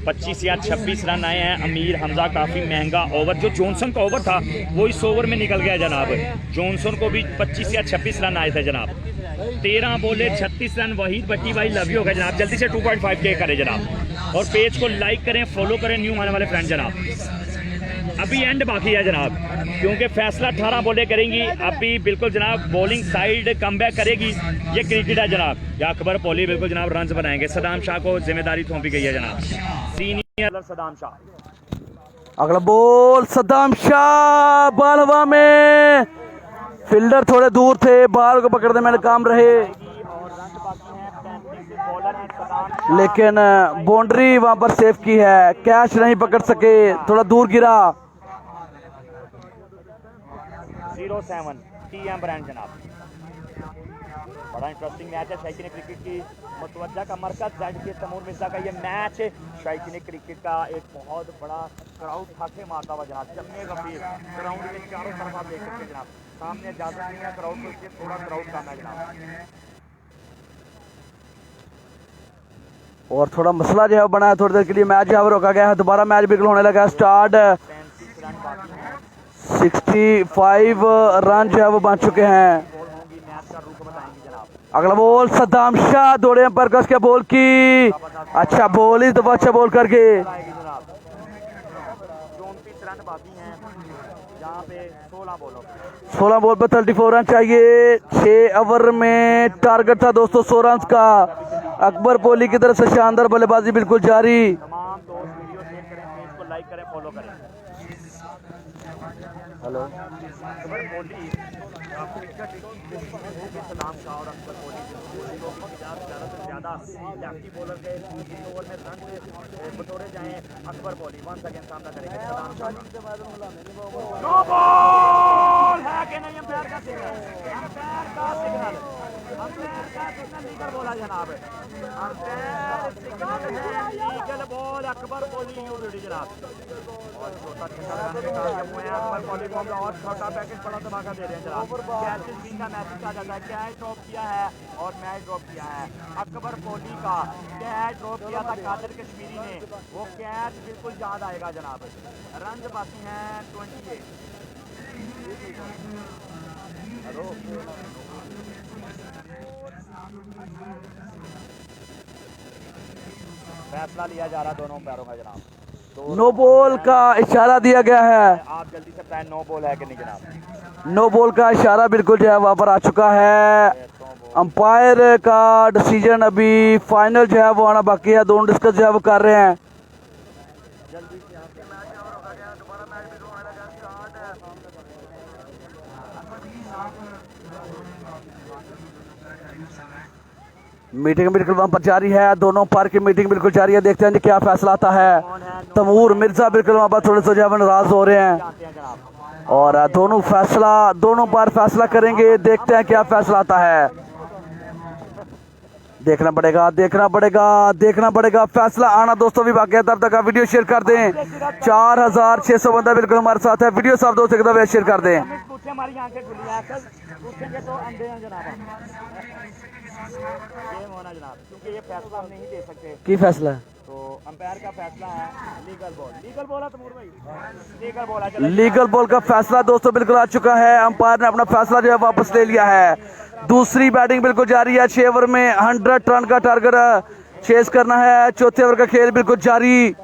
25 या 26 रन आए हैं अमीर हमजा। काफ़ी महंगा ओवर, जो जॉनसन का ओवर था वो इस ओवर में निकल गया जनाब। जॉनसन को भी 25 या 26 रन आए थे जनाब। 13 बोले 36 रन। वहीद भट्टी भाई लव यू होगा जनाब, जल्दी से 2.5K करें जनाब, और पेज को लाइक करें, फॉलो करें न्यू आने वाले फ्रेंड जनाब। अभी एंड बाकी है जनाब, क्योंकि फैसला 18 बॉलें करेंगी अभी बिल्कुल जनाब। बॉलिंग साइड कमबैक करेगी, ये क्रिकेट है जनाब। या अकबर पॉली बिल्कुल जनाब रन बनाएंगे। सदाम शाह को जिम्मेदारी सौंपी गई है जनाब, सीनियर सदाम शाह। अगला बॉल सदाम शाह, बॉल हवा में, फील्डर थोड़े दूर थे, बॉल को पकड़ने में नाकाम रहे, लेकिन बाउंड्री वहां पर सेव की है, कैच नहीं पकड़ सके, थोड़ा दूर गिरा। 07 TM ब्रांड जनाब। बड़ा इंटरेस्टिंग मैच है, शायकीन क्रिकेट की मुतवज्जा का मरकज ZK तमूर मिर्ज़ा का ये मैच शायकीन क्रिकेट का एक बहुत बड़ा क्राउड ठाके मारता हुआ जनाब। जम्मे गंभीर ग्राउंड के चारों तरफ आप देख सकते हैं जनाब, सामने इजाजत नहीं है क्राउड को, इसलिए थोड़ा क्राउड कम है जनाब। और थोड़ा मसला जो है बना है, थोड़ी देर के लिए मैच जो है रोका गया है, दोबारा मैच बिल्कुल होने लगा स्टार्ट। 65 रन जो है वो बन चुके हैं। अगला बॉल सदाम शाह, दौड़े पर कस के बॉल की, अच्छा बॉल, इस दफा अच्छा बॉल करके 34 रन बाकी हैं, जहाँ पे 16 बॉल पर 34 रन चाहिए। 6 ओवर में टारगेट था दोस्तों 100 रन का। अकबर पोली की तरफ से शानदार बल्लेबाजी बिल्कुल जारी। तमाम दोस्त वीडियो शेयर करें, पेज को लाइक करें, फॉलो करें। हेलो अकबर पोली सदाम शाह और अकबर पोली ज़्यादा से ज़्यादा लेफ्टी बॉलर के ओवर में रन बटोरे जाएं। अकबर पोली वंस अगेन सामना करेंगे सदाम शाह। नो बॉल है कि नहीं, अंपायर का सिग्नल, अंपायर का सिग्नल, अंपायर का सिग्नल लीगल बोला जनाब। अंपायर सिग्नल है legal ball, Akbar Poli you beauty जनाब। और छोटा छक्का लगाने के साथ जब मैं अकबर पॉलीफॉर्म का और छोटा पैकेज बड़ा धमाका दे रहे हैं जनाब। कैच टीम का मैसेज आ जाता है, कैच ड्रॉप किया है और मैच ड्रॉप किया है। अकबर पॉली का कैच ड्रॉप किया था कादिर कश्मीरी ने, वो कैच बिल्कुल याद आएगा जनाब। रन बाकी हैं 28। फैसला लिया जा रहा दोनों पैरों का जनाब। नो बॉल का इशारा दिया गया है। आप जल्दी से बताएं नो बॉल है कि नहीं जनाब। नो बॉल का इशारा बिल्कुल जो है वहाँ पर आ चुका है। अंपायर का डिसीजन अभी फाइनल जो है वो आना बाकी है। दोनों डिस्कस जो है वो कर रहे हैं। मीटिंग बिल्कुल वहाँ पर जारी है। दोनों पार की मीटिंग बिल्कुल जारी है। देखते हैं जी क्या फैसला आता है। तमूर मिर्जा बिल्कुल वहाँ पर थोड़े से जो है नाराज हो रहे हैं और दोनों पार फैसला करेंगे। देखते हैं क्या फैसला आता है। देखना पड़ेगा फैसला आना दोस्तों भी बाकी है। तब तक आप वीडियो शेयर कर दें। 4600 बंदा बिल्कुल हमारे साथ है। वीडियो सब दोस्त एकदम शेयर कर दें। हमारी आंखें खुली हैं, पूछेंगे तो अंधे हैं जनाब। गेम होना जनाब, क्योंकि ये फैसला हम नहीं दे सकते। की फैसला है तो अंपायर का फैसला है लीगल बॉल है तमूर भाई, लीगल बॉल है। लीगल बॉल का फैसला दोस्तों बिल्कुल आ चुका है। अंपायर ने अपना फैसला जो है वापस ले लिया है। दूसरी बैटिंग बिल्कुल जारी है। 6 ओवर में 100 रन का टारगेट चेस करना है। चौथे ओवर का खेल बिल्कुल जारी।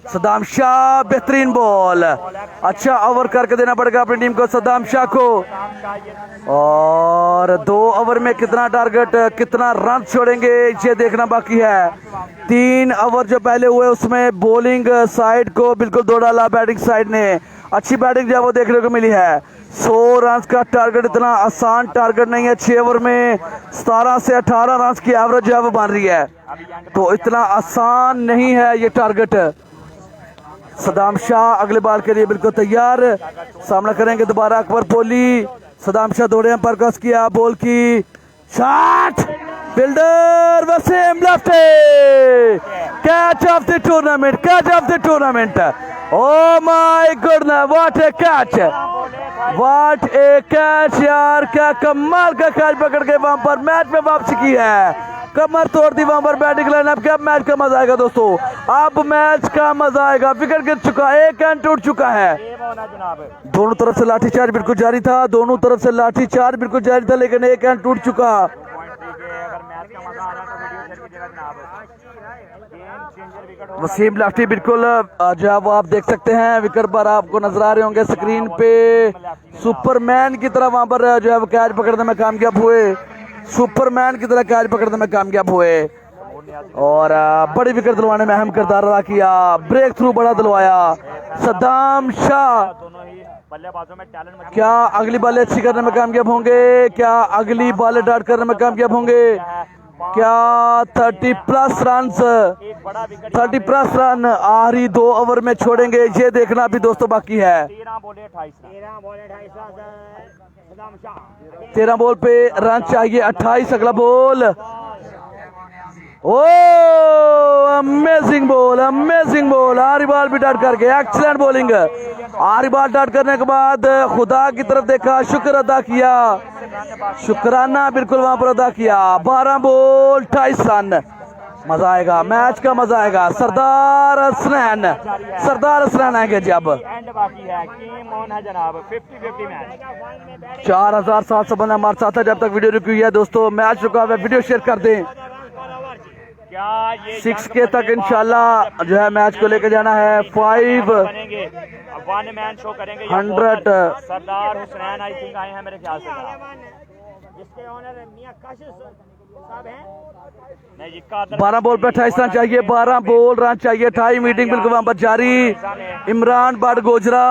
सदाम शाह बेहतरीन बॉल, अच्छा ओवर करके देना पड़ेगा अपनी टीम को सदाम शाह को। और 2 ओवर में कितना टारगेट, कितना रन छोड़ेंगे ये देखना बाकी है। 3 ओवर जो पहले हुए उसमें बॉलिंग साइड को बिल्कुल दो डाला। बैटिंग साइड ने अच्छी बैटिंग जो है वो देखने को मिली है। 100 रन का टारगेट इतना आसान टारगेट नहीं है। 6 ओवर में 17 से 18 रन की एवरेज जो है वो बन रही है, तो इतना आसान नहीं है ये टारगेट। सदाम शाह अगले बाल के लिए बिल्कुल तैयार, सामना करेंगे दोबारा अकबर पोली। सदाम शाह दौड़े पर कस किया, बॉल की shot, fielder Wasim lefty, catch of the tournament. Oh my goodness, what a catch यार, क्या कमाल का कैच पकड़ के वहां पर मैच में वापसी की है। कमर तोड़ दी वहां पर बैटिंग लाइनअप। क्या मैच का मजा आएगा दोस्तों, अब मैच का मजा आएगा। विकेट गिर चुका, एक रन टूट चुका है। दोनों तरफ से लाठीचार्ज बिल्कुल जारी था, लेकिन एक रन टूट चुका। वसीम लेफ्टी बिल्कुल जो है वो आप देख सकते हैं विकेट पर, आपको नजर आ रहे होंगे स्क्रीन पे। सुपरमैन की तरह वहां पर जो है वो कैच पकड़ने में कामयाब हुए, और बड़ी विकेट दिलवाने में अहम किरदार अदा किया। ब्रेक थ्रू बड़ा दिलवाया सदाम शाह। क्या अगली बॉलें अच्छी करने में कामयाब होंगे? क्या अगली बॉलें डॉट करने में कामयाब होंगे? क्या 30+ रन आखिरी 2 ओवर में छोड़ेंगे? ये देखना भी दोस्तों बाकी है। 13 बॉल पे रन चाहिए 28। अगला बॉल, ओ अमेजिंग बॉल, आरी बॉल भी डॉट करके एक्सीलेंट बॉलिंग। आरी बॉल डॉट करने के बाद खुदा की तरफ देखा, शुक्र अदा किया, शुक्राना बिल्कुल वहां पर अदा किया। 12 बॉल 28 रन। मजा आएगा, मैच का मजा आएगा। सरदार हसनैन आएंगे जी। अब 4700 बंदा हमारे साथ है। जब तक वीडियो रुकी हुई है दोस्तों, मैच रुका हुआ है, वीडियो शेयर कर दें। 6K तक इंशाल्लाह जो है मैच को लेकर जाना है। 500 करेंगे। सरदार हुसैन आई थिंक आए हैं मेरे ख्याल से। इसके ऑनर मियां काशिफ साहब हैं। 12 बॉल पे 28 रन चाहिए, 12 बॉल रन चाहिए। 28 मीटिंग बिल्कुल वहां पर जारी। इमरान बट गोजरा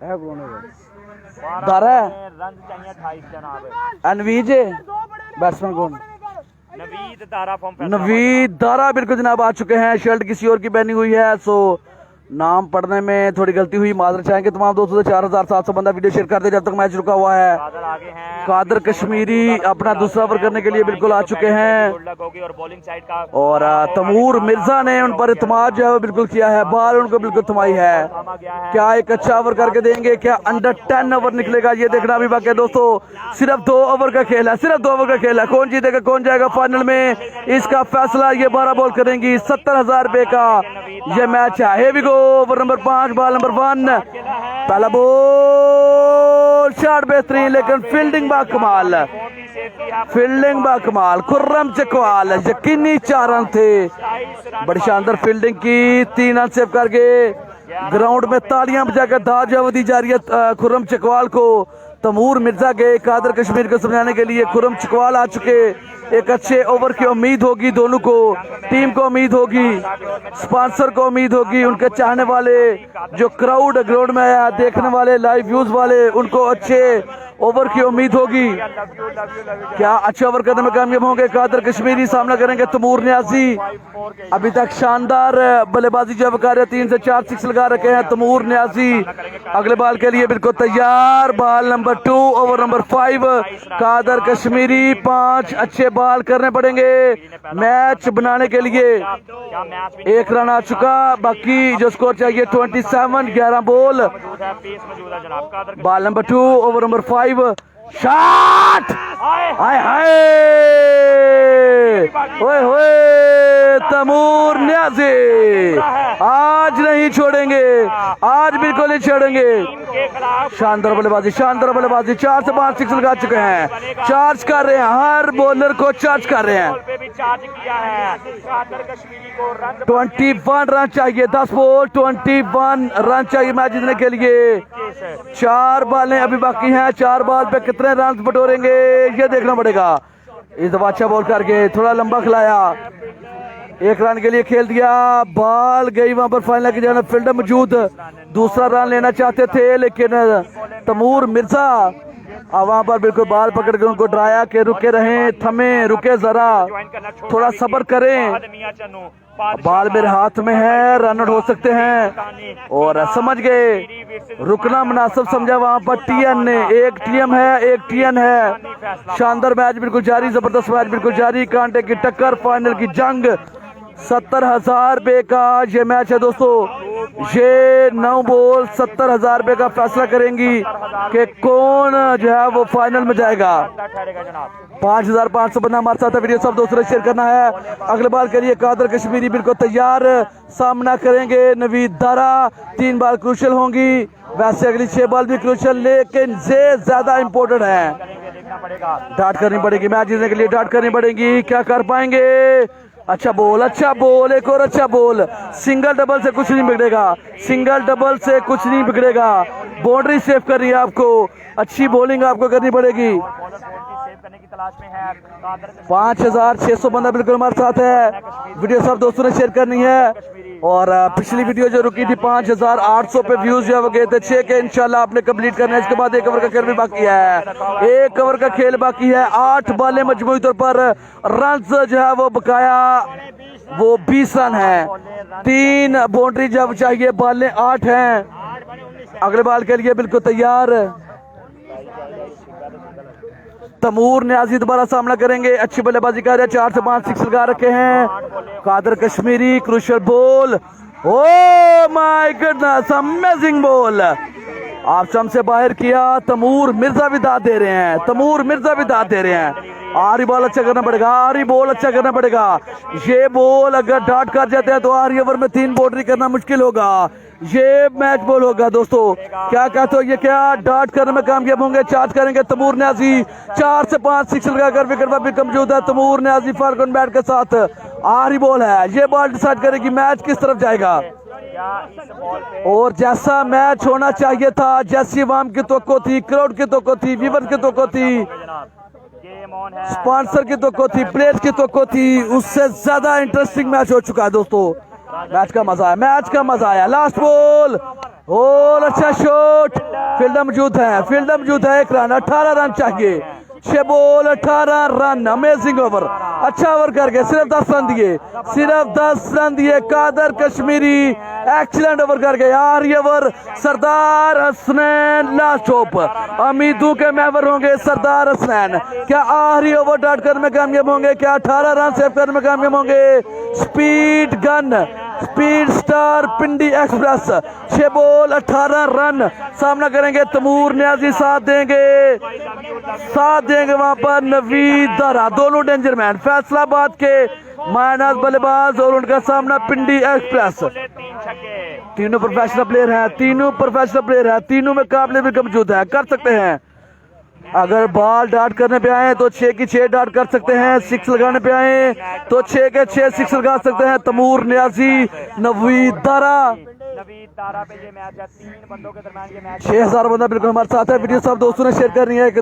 है कौन है? दारा रन चाहिए 28 जनाब। अनवीज बैट्समैन कौन? नवीद दारा फॉर्म पे। नवीद दारा बिल्कुल जनाब आ चुके हैं। शर्ट किसी और की पहनी हुई है, सो नाम पढ़ने में थोड़ी गलती हुई, माजरत चाहेंगे तमाम दोस्तों से। 4700 बंदा वीडियो शेयर कर दे जब तक मैच रुका हुआ है। आगे हैं कादर कश्मीरी अपना दूसरा ओवर करने के लिए बिल्कुल आ चुके हैं और बॉलिंग साइड का और तमूर मिर्जा ने उन पर इत्मीनान जो है वो बिल्कुल किया है, बाल उनको बिल्कुल थमाई है। क्या एक अच्छा ओवर करके देंगे, क्या अंडर 10 ओवर निकलेगा, ये देखना भी बाकी है दोस्तों। सिर्फ 2 ओवर का खेल है, सिर्फ 2 ओवर का खेल है। कौन जीतेगा कौन जाएगा फाइनल में, इसका फैसला ये 12 बॉल करेंगी। 70,000 रुपए का ये मैच है। Here we go, over number 5, ball number 1, पहला बॉल शॉट बेहतरीन, लेकिन फील्डिंग बा कमाल, फील्डिंग बा कमाल। खुर्रम चकवाल यकीनी 4 रन थे, बड़ी शानदार फील्डिंग की, 3 रन सेव कर गए। ग्राउंड में तालियां बजाकर दाद जो दी जा रही है खुर्रम चकवाल को। तमूर मिर्जा गए कादर कश्मीर को समझाने के लिए, खुर्रम चकवाल आ चुके। एक अच्छे ओवर की उम्मीद होगी दोनों को, टीम को उम्मीद होगी, स्पॉन्सर को उम्मीद होगी, उनके चाहने वाले जो क्राउड ग्राउंड में आया देखने वाले लाइव व्यूज वाले, उनको अच्छे ओवर की उम्मीद होगी। क्या अच्छे ओवर करने में कामयाब होंगे कादर कश्मीरी, सामना करेंगे तमूर न्याजी। अभी तक शानदार बल्लेबाजी जो कर रहे, 3 से 4 सिक्स लगा रखे हैं तमूर न्याजी। अगले बॉल के लिए बिल्कुल तैयार, ball number 2, over number 5, Qadir Kashmiri 5 अच्छे बॉल करने पड़ेंगे मैच बनाने के लिए। 1 रन आ चुका, बाकी जो स्कोर चाहिए 27, 11 ball. Ball number 2, over number 5, shot, हाय हाय, ओए होए, तमूर न्याजी आज नहीं छोड़ेंगे, आज बिल्कुल नहीं छोड़ेंगे। शानदार बल्लेबाजी, शानदार बल्लेबाजी, 4 से 5 सिक्स लगा चुके हैं, चार्ज कर रहे हैं, हर बॉलर को चार्ज कर रहे हैं। 21 रन चाहिए, 10 बॉल 21 रन चाहिए मैच जीतने के लिए। 4 बॉलें अभी बाकी हैं, 4 बॉल पे कितने रन बटोरेंगे ये देखना पड़ेगा। इस दफा अच्छा बॉल करके थोड़ा लंबा खिलाया, 1 रन के लिए खेल दिया, बॉल गई वहां पर फाइनल की जाना, फील्डर मौजूद, दूसरा रन लेना चाहते थे लेकिन तमूर मिर्जा वहां पर बिल्कुल बॉल पकड़ के उनको डराया कि रुके रहें, थमे, रुके जरा, थोड़ा सब्र करें, बॉल मेरे हाथ में है, रन आउट हो सकते हैं। और समझ गए, रुकना मुनासिब समझा वहां पर टीएन ने, एक टीएम है एक टीएन है। शानदार मैच बिल्कुल जारी, जबरदस्त मैच बिल्कुल जारी, कांटे की टक्कर, फाइनल की जंग। 70,000 रुपए का ये मैच है दोस्तों। ये 9 बॉल 70,000 रुपए का फैसला करेंगी कि कौन जो है वो फाइनल में जाएगा। 5,500 बंदा हमारे साथ है, वीडियो सब दोस्तों ने शेयर करना है। अगले बॉल के लिए कादर कश्मीरी बिल्कुल तैयार, सामना करेंगे नवीद दारा। 3 बॉल क्रूशल होंगी, वैसे अगली 6 बॉल भी क्रूशल, लेकिन ये ज्यादा इम्पोर्टेंट है। डाट करनी पड़ेगी, मैच जीतने के लिए डाट करनी पड़ेगी, क्या कर पाएंगे। अच्छा बॉल, एक और अच्छा बॉल, सिंगल डबल से कुछ नहीं बिगड़ेगा, सिंगल डबल से कुछ नहीं बिगड़ेगा। बाउंड्री सेव करनी है आपको, अच्छी बॉलिंग आपको करनी पड़ेगी। 5,600 बंदा बिल्कुल हमारे साथ है, वीडियो सब दोस्तों ने शेयर करनी है। और पिछली वीडियो जो रुकी थी 5,800 पे व्यूज जो गए थे, 6 के इंशाल्लाह आपने कंप्लीट करना है। इसके बाद 1 ओवर का खेल भी बाकी है, 1 ओवर का खेल बाकी है। 8 बॉलें मजमूई तौर पर रन जो है वो बकाया वो 20 रन है, 3 बाउंड्री जब चाहिए, बॉलें 8 हैं। अगले बॉल के लिए बिल्कुल तैयार, तमूर न्याजी दोबारा सामना करेंगे, अच्छी बल्लेबाजी कर रहे हैं, 4 से 5 सिक्स लगा रखे हैं। Qadir Kashmiri crucial ball, oh my goodness, amazing ball, option से बाहर किया। तमूर मिर्जा भी दाद दे रहे हैं, तमूर मिर्जा भी दाद दे रहे हैं। आरी बॉल अच्छा करना पड़ेगा, आरी बॉल अच्छा करना पड़ेगा। ये बॉल अगर डाट कर जाते हैं तो आरी ओवर में 3 बाउंड्री करना मुश्किल होगा। ये मैच बॉल होगा दोस्तों, क्या कहते हो, ये क्या डाट करने में कामयाब होंगे, चार्ज करेंगे तमूर न्याजी। 4 से 5 सिक्स लगाकर विकेट पर भी मौजूद है तमूर न्याजी फाल्कन बैट के साथ। आरी बॉल है, ये बॉल डिसाइड करेगी मैच किस तरफ जाएगा। और जैसा मैच होना चाहिए था, जैसी अवाम की तवक्को थी, क्राउड की तवक्को थी, व्यूअर्स की तवक्को थी, स्पॉन्सर की तवक्को थी, प्लेयर्स की तवक्को थी, उससे ज्यादा इंटरेस्टिंग मैच हो चुका है दोस्तों। मैच का मजा है, मैच का मजा आया। लास्ट बॉल, और अच्छा शॉट, फील्डर मौजूद है, फील्डर मौजूद है। 1 रन, 18 रन चाहिए, 6 बॉल 18 रन, अमेजिंग ओवर, अच्छा ओवर करके सिर्फ 10 रन दिए, सिर्फ 10 रन दिए कादर कश्मीरी, एक्सीलेंट ओवर करके। आखिरी ओवर सरदार हसनैन, लास्ट होप, उम्मीदों के महवर होंगे सरदार हसनैन। क्या आखिरी ओवर डॉट करने में कामयाब होंगे? क्या 18 रन सेव करने में कामयाब होंगे? स्पीड गन, स्पीड स्टार पिंडी एक्सप्रेस 6 बॉल 18 रन सामना करेंगे। तैमूर न्याजी साथ देंगे वहां पर नवीद दारा, दोनों डेंजर मैन। फैसलाबाद के मायनाज बल्लेबाज और उनका सामना पिंडी एक्सप्रेस। तीनों प्रोफेशनल प्लेयर हैं, तीनों में काबिल भी मौजूद है, कर सकते हैं। अगर बॉल डाट करने पे आए तो 6 की 6 डाट कर सकते हैं, 6 लगाने पे आए तो 6 के 6 6 लगा सकते हैं। तैमूर न्याजी, नवीद दारा पे ये मैच है, 3 बंदों के दरमियान ये मैच 6000 बंदा बिल्कुल हमारे साथ है। वीडियो सब दोस्तों ने शेयर करनी है, एक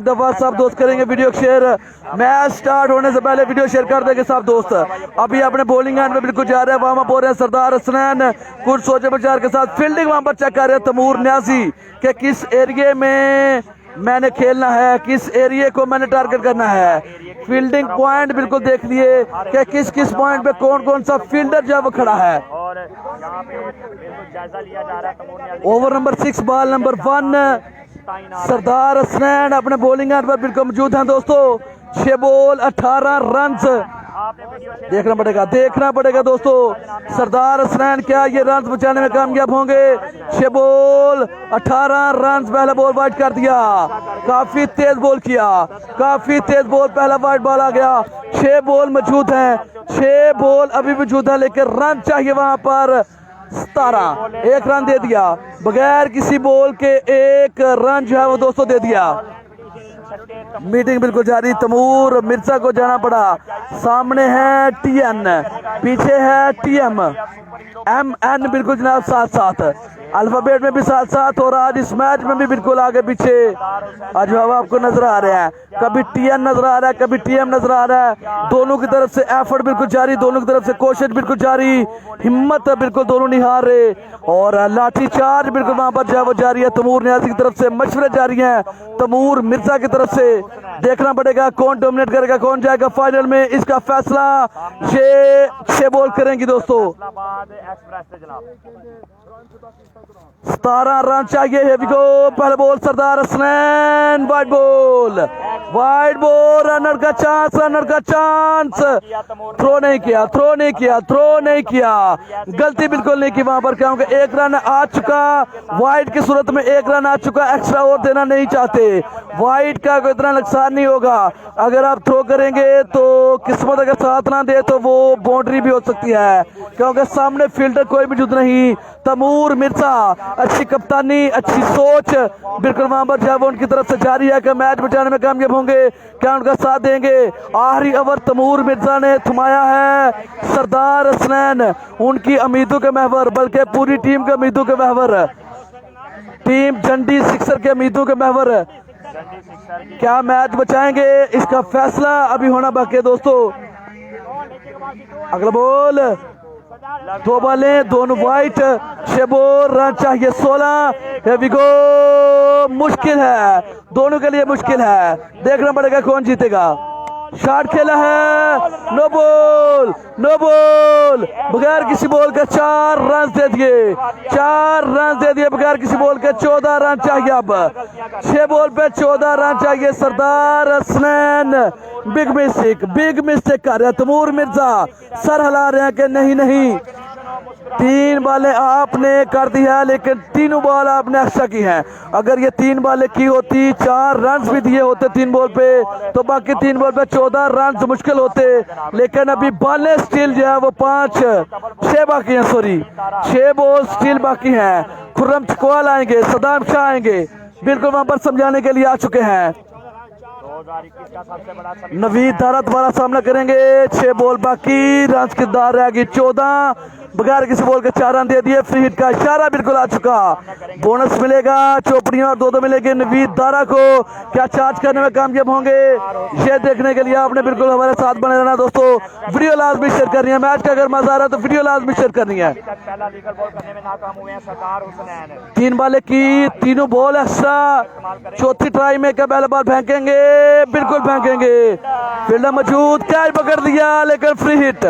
दफा सब दोस्त करेंगे वीडियो शेयर। मैच स्टार्ट होने से पहले वीडियो शेयर कर देंगे सब दोस्त। अभी अपने बॉलिंग एंड में बिल्कुल जा रहे हैं, वार्म अप हो रहे हैं सरदार हसनैन कुछ सोचे विचार के साथ। फील्डिंग वहां पर चेक कर रहे हैं तैमूर न्याजी के किस एरिया में मैंने खेलना है, किस एरिया को मैंने टारगेट करना है। फील्डिंग पॉइंट बिल्कुल देख लिए कि किस किस पॉइंट पे कौन कौन सा फील्डर जो है वो खड़ा है। और यहाँ पे बिल्कुल जायजा लिया जा रहा है। ओवर नंबर 6 बॉल नंबर 1 सरदार हसनैन अपने बॉलिंग एंड पर बिल्कुल मौजूद हैं दोस्तों। 6 बॉल 18 रन देखना पड़ेगा दोस्तों। सरदार हसनैन क्या ये रन बचाने में कामयाब होंगे? 6 बॉल 18 रन, पहला बॉल वाइड कर दिया, काफी तेज बॉल किया, पहला वाइड बॉल आ गया। 6 बॉल मौजूद हैं, 6 बॉल अभी मौजूद है, लेकिन रन चाहिए वहां पर 17। 1 रन दे दिया, बगैर किसी बॉल के 1 रन जो है वो दोस्तों दे दिया। मीटिंग बिल्कुल जारी, तैमूर मिर्जा को जाना पड़ा। सामने है TN, पीछे है TM, MN बिल्कुल जनाब साथ अल्फाबेट में भी साथ और आज इस मैच में भी बिल्कुल आगे पीछे आज आपको नजर आ रहे हैं। कभी TN नजर आ रहा है, कभी TM नजर आ रहा है। दोनों की तरफ से एफर्ट बिल्कुल जारी, दोनों की तरफ से कोशिश बिल्कुल जारी, हिम्मत बिल्कुल दोनों नहीं हार रहे और लाठी चार्ज बिल्कुल वहां पर जो जारी है। तैमूर न्याजी की तरफ से मशवरे जारी हैं, तैमूर मिर्जा की तरफ से। देखना पड़ेगा कौन डोमिनेट करेगा, कौन जाएगा फाइनल में, इसका फैसला 6 बॉल करेंगी दोस्तों। 17 रन चाहिए है पहले बॉल सरदार हसनैन, वाइड बॉल, रनर का चांस, थ्रो नहीं किया, गलती बिल्कुल नहीं की वहां पर, क्योंकि 1 रन आ चुका, वाइड की सूरत में 1 रन आ चुका, एक्स्ट्रा और देना नहीं चाहते। वाइड का कोई इतना नुकसान नहीं होगा, अगर आप थ्रो करेंगे तो किस्मत अगर साथ ना दे तो वो बाउंड्री भी हो सकती है, क्योंकि सामने फील्डर कोई मौजूद नहीं। तैमूर मिर्जा अच्छी कप्तानी, अच्छी सोच बिल्कुल वहां पर जो उनकी तरफ से जारी है कि मैच बचाने में कामयाब होंगे, क्या उनका साथ देंगे। आखिरी ओवर तैमूर मिर्जा ने थमाया है सरदार हसनैन, उनकी उम्मीदों के महवर, बल्कि पूरी टीम के उम्मीदों के महवर, टीम जंडी सिक्सर के उम्मीदों के महवर। क्या मैच बचाएंगे, इसका फैसला अभी होना बाकी है दोस्तों। अगला बॉल, 2 बॉलें, दोनों वाइट, 6 बॉल, रन चाहिए 16। मुश्किल है, दोनों के लिए मुश्किल है, देखना पड़ेगा कौन जीतेगा। शॉट खेला है, नो बॉल, बगैर किसी बॉल के 4 रन दे दिए, बगैर किसी बॉल के 14 रन चाहिए। अब 6 बॉल पे 14 रन चाहिए। सरदार हसनैन बिग मिस्टेक कर रहे हैं। तैमूर मिर्जा सर हिला रहे हैं कि नहीं, 3 बॉलें आपने कर दी है, लेकिन तीनों बॉल आपने एक्स्ट्रा की हैं। अगर ये 3 बॉलें की होती, 4 रन भी दिए होते 3 बॉल पे, तो बाकी 3 बॉल पे 14 रन मुश्किल होते, लेकिन अभी बॉलें स्टिल जो है वो 6 बाकी हैं, 6 बॉल स्टिल बाकी हैं। खुर्रम चकवाल आएंगे, सदाम शाह आएंगे, बिल्कुल वहां पर समझाने के लिए आ चुके हैं। नवीद दारा दोबारा सामना करेंगे, 6 बॉल बाकी, रन की दार रहेगी 14। बगैर किसी बॉल के 4 रन दे दिए। फ्री हिट का इशारा बिल्कुल आ चुका, बोनस मिलेगा, चौपड़ियां और 2-2 मिलेगी नवीद दारा को। क्या चार्ज करने में कामयाब होंगे, ये देखने के लिए आपने बिल्कुल हमारे साथ बने रहना दोस्तों। वीडियो लाजमी शेयर करनी है, मैच का अगर मजा आ रहा है तो वीडियो लाजमी शेयर करनी है। 3 बॉल की तीनों बॉल एक्स्ट्रा, चौथी ट्राई में क्या पहले बॉल फेंकेंगे, बिल्कुल फेंकेंगे। फील्डर मौजूद, कैच पकड़ लिया लेकिन फ्री हिट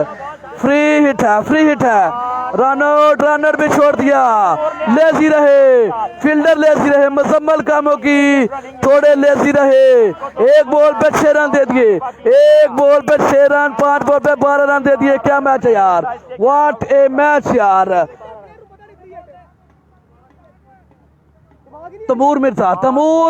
है। रनर भी छोड़ दिया, लेजी रहे फील्डर, लेजी रहे, मुकम्मल कामों की थोड़े लेजी रहे। एक बॉल पे 6 रन दे दिए, एक बॉल पे 6 रन, 5 बॉल पे 12 रन दे दिए। क्या मैच है यार, व्हाट ए मैच यार। तैमूर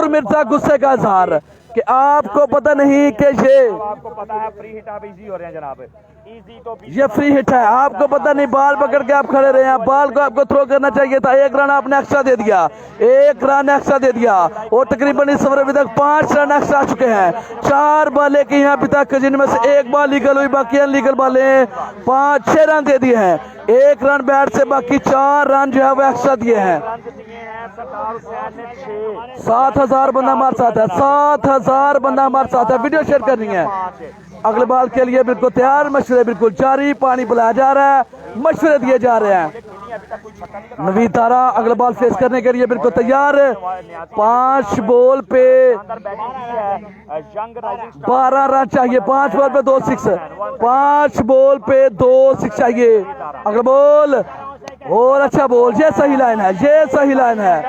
मिर्जा गुस्से का इजहार कि आपको पता नहीं कि आपको पता है फ्री हिट आप इजी हो रहे हैं जनाब, इजी तो ये फ्री हिट है, आपको पता नहीं, बॉल पकड़ के आप खड़े रहे हैं, बॉल को आपको थ्रो करना चाहिए था। 1 रन आपने एक्स्ट्रा दे दिया, 1 रन एक्स्ट्रा दे दिया और तकरीबन इस ओवर अभी तक 5 रन एक्स्ट्रा आ चुके हैं। 4 बॉलें की हैं अभी तक, जिनमें से 1 बॉल लीगल हुई, बाकी अनलीगल बॉलें। 5-6 रन दे दिए हैं, 1 रन बैट से, बाकी 4 रन जो है वो एक्स्ट्रा दिए हैं। 7,000 बंदा हमारे साथ है, 7,000 बंदा हमारे साथ है। वीडियो शेयर करनी है, अगले बॉल के लिए बिल्कुल तैयार, मशवरे बिल्कुल जारी, पानी पिलाया जा रहा है, मशवरे दिए जा रहे हैं। नवीद तारा अगले बॉल फेस करने के लिए बिल्कुल तैयार। 5 बॉल पे 12 रन चाहिए, 5 बॉल पे 2 6, 5 बॉल पे 2 6 चाहिए। अगला बॉल और अच्छा बॉल, ये सही लाइन है, ये सही लाइन है,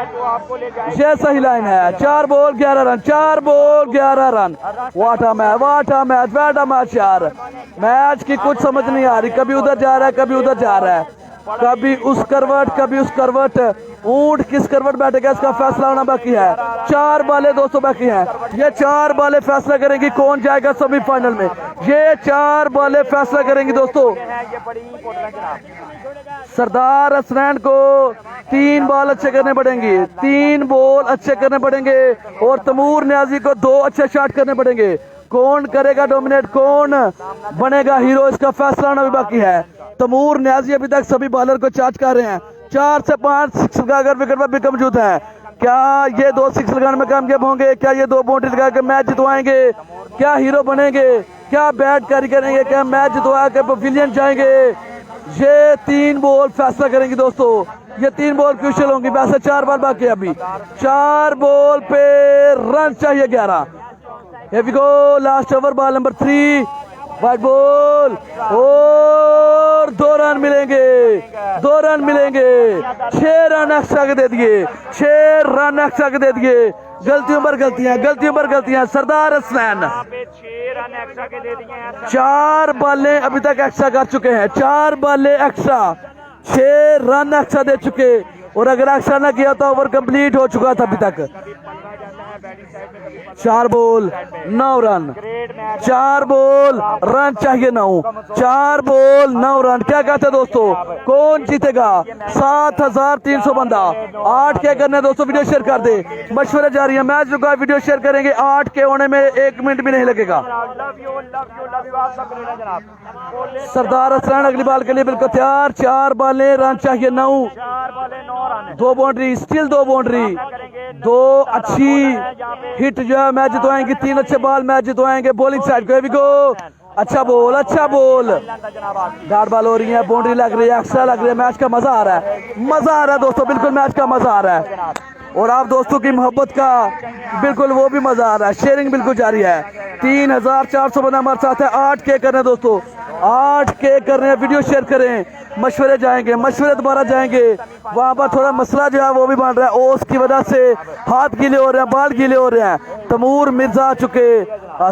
ये सही लाइन है। 4 बॉल 11 रन, 4 बॉल 11 रन। वाटा मैच यार, मैच की कुछ समझ नहीं आ रही, कभी उधर जा रहा है, कभी उधर जा रहा है, कभी उस करवट, कभी उस करवट। ऊंट किस करवट बैठेगा इसका फैसला होना बाकी है। 4 बॉलें दोस्तों बाकी हैं, ये 4 बॉलें फैसला करेंगी कौन जाएगा सेमीफाइनल में। ये 4 बॉलें फैसला करेंगी दोस्तों। सरदार हसनैन को 3 बॉल अच्छे करने पड़ेंगे, 3 बॉल अच्छे करने पड़ेंगे और तैमूर न्याजी को 2 अच्छे शॉट करने पड़ेंगे। कौन करेगा डोमिनेट, कौन बनेगा हीरो, इसका फैसला होना भी बाकी है। तैमूर न्याजी अभी तक सभी बॉलर को चार्ज कर रहे हैं, 4 से 5 सिक्स लगाकर विकेट पर भी मौजूद है। क्या ये 2 6 लगाने में कामयाब होंगे, क्या ये 2 बाउंड्री लगा के मैच जितवाएंगे, क्या हीरो बनेंगे, क्या बैट कैरी करेंगे, क्या मैच जितवा के पवेलियन जाएंगे। ये 3 बॉल फैसला करेंगी दोस्तों, ये 3 बॉल क्रूशियल होंगी। वैसे 4 बॉल बाकी है अभी, 4 बॉल पे रन चाहिए 11। Here we go, last over, ball number 3, wide ball और 2 रन मिलेंगे, 2 रन मिलेंगे। 6 रन एक्स्ट्रा के दे दिए, 6 रन एक्स्ट्रा के दे दिए। गलतियों पर गलतियां, सरदार हसनैन 4 बॉलें अभी तक एक्स्ट्रा कर चुके हैं, 4 बॉलें एक्स्ट्रा, 6 रन एक्स्ट्रा दे चुके। और अगर एक्स्ट्रा ना किया तो ओवर कंप्लीट हो चुका था अभी तक। 4 बॉल 9 रन, 4 बॉल रन चाहिए 9, 4 बॉल 9 रन। क्या कहते हैं दोस्तों, कौन जीतेगा? 7,300 बंदा। 8 के करने दोस्तों, वीडियो शेयर कर दे, मशवरे जारी है, मैच रुका, वीडियो शेयर करेंगे। 8 के होने में 1 मिनट भी नहीं लगेगा। सरदार हसनैन अगली बॉल के लिए बिल्कुल तैयार। 4 बॉलें, रन चाहिए 9, 2 बाउंड्री, स्टिल 2 बाउंड्री, 2 अच्छी हिट जो है मैच जितवाएंगे, 3 अच्छे बॉल मैच जितवाएंगे। बॉलिंग साइड को अच्छा बॉल, डॉट बॉल हो रही है, बाउंड्री लग रही है, एक्स्ट्रा लग रही है। मैच का मजा आ रहा है दोस्तों, बिल्कुल मैच का मजा आ रहा है। और आप दोस्तों की मोहब्बत का बिल्कुल वो भी मजा आ रहा है, शेयरिंग बिल्कुल जारी है। 3,400 बंदा हमारे साथ है। 8 के करने दोस्तों, 8 के करने, वीडियो शेयर करें, मशवरे जाएंगे, मशवरे दोबारा जाएंगे। वहां पर थोड़ा मसला जो है वो भी बन रहा है, ओस की वजह से हाथ गीले हो रहे हैं, बाल गीले हो रहे हैं। तैमूर मिर्जा आ चुके,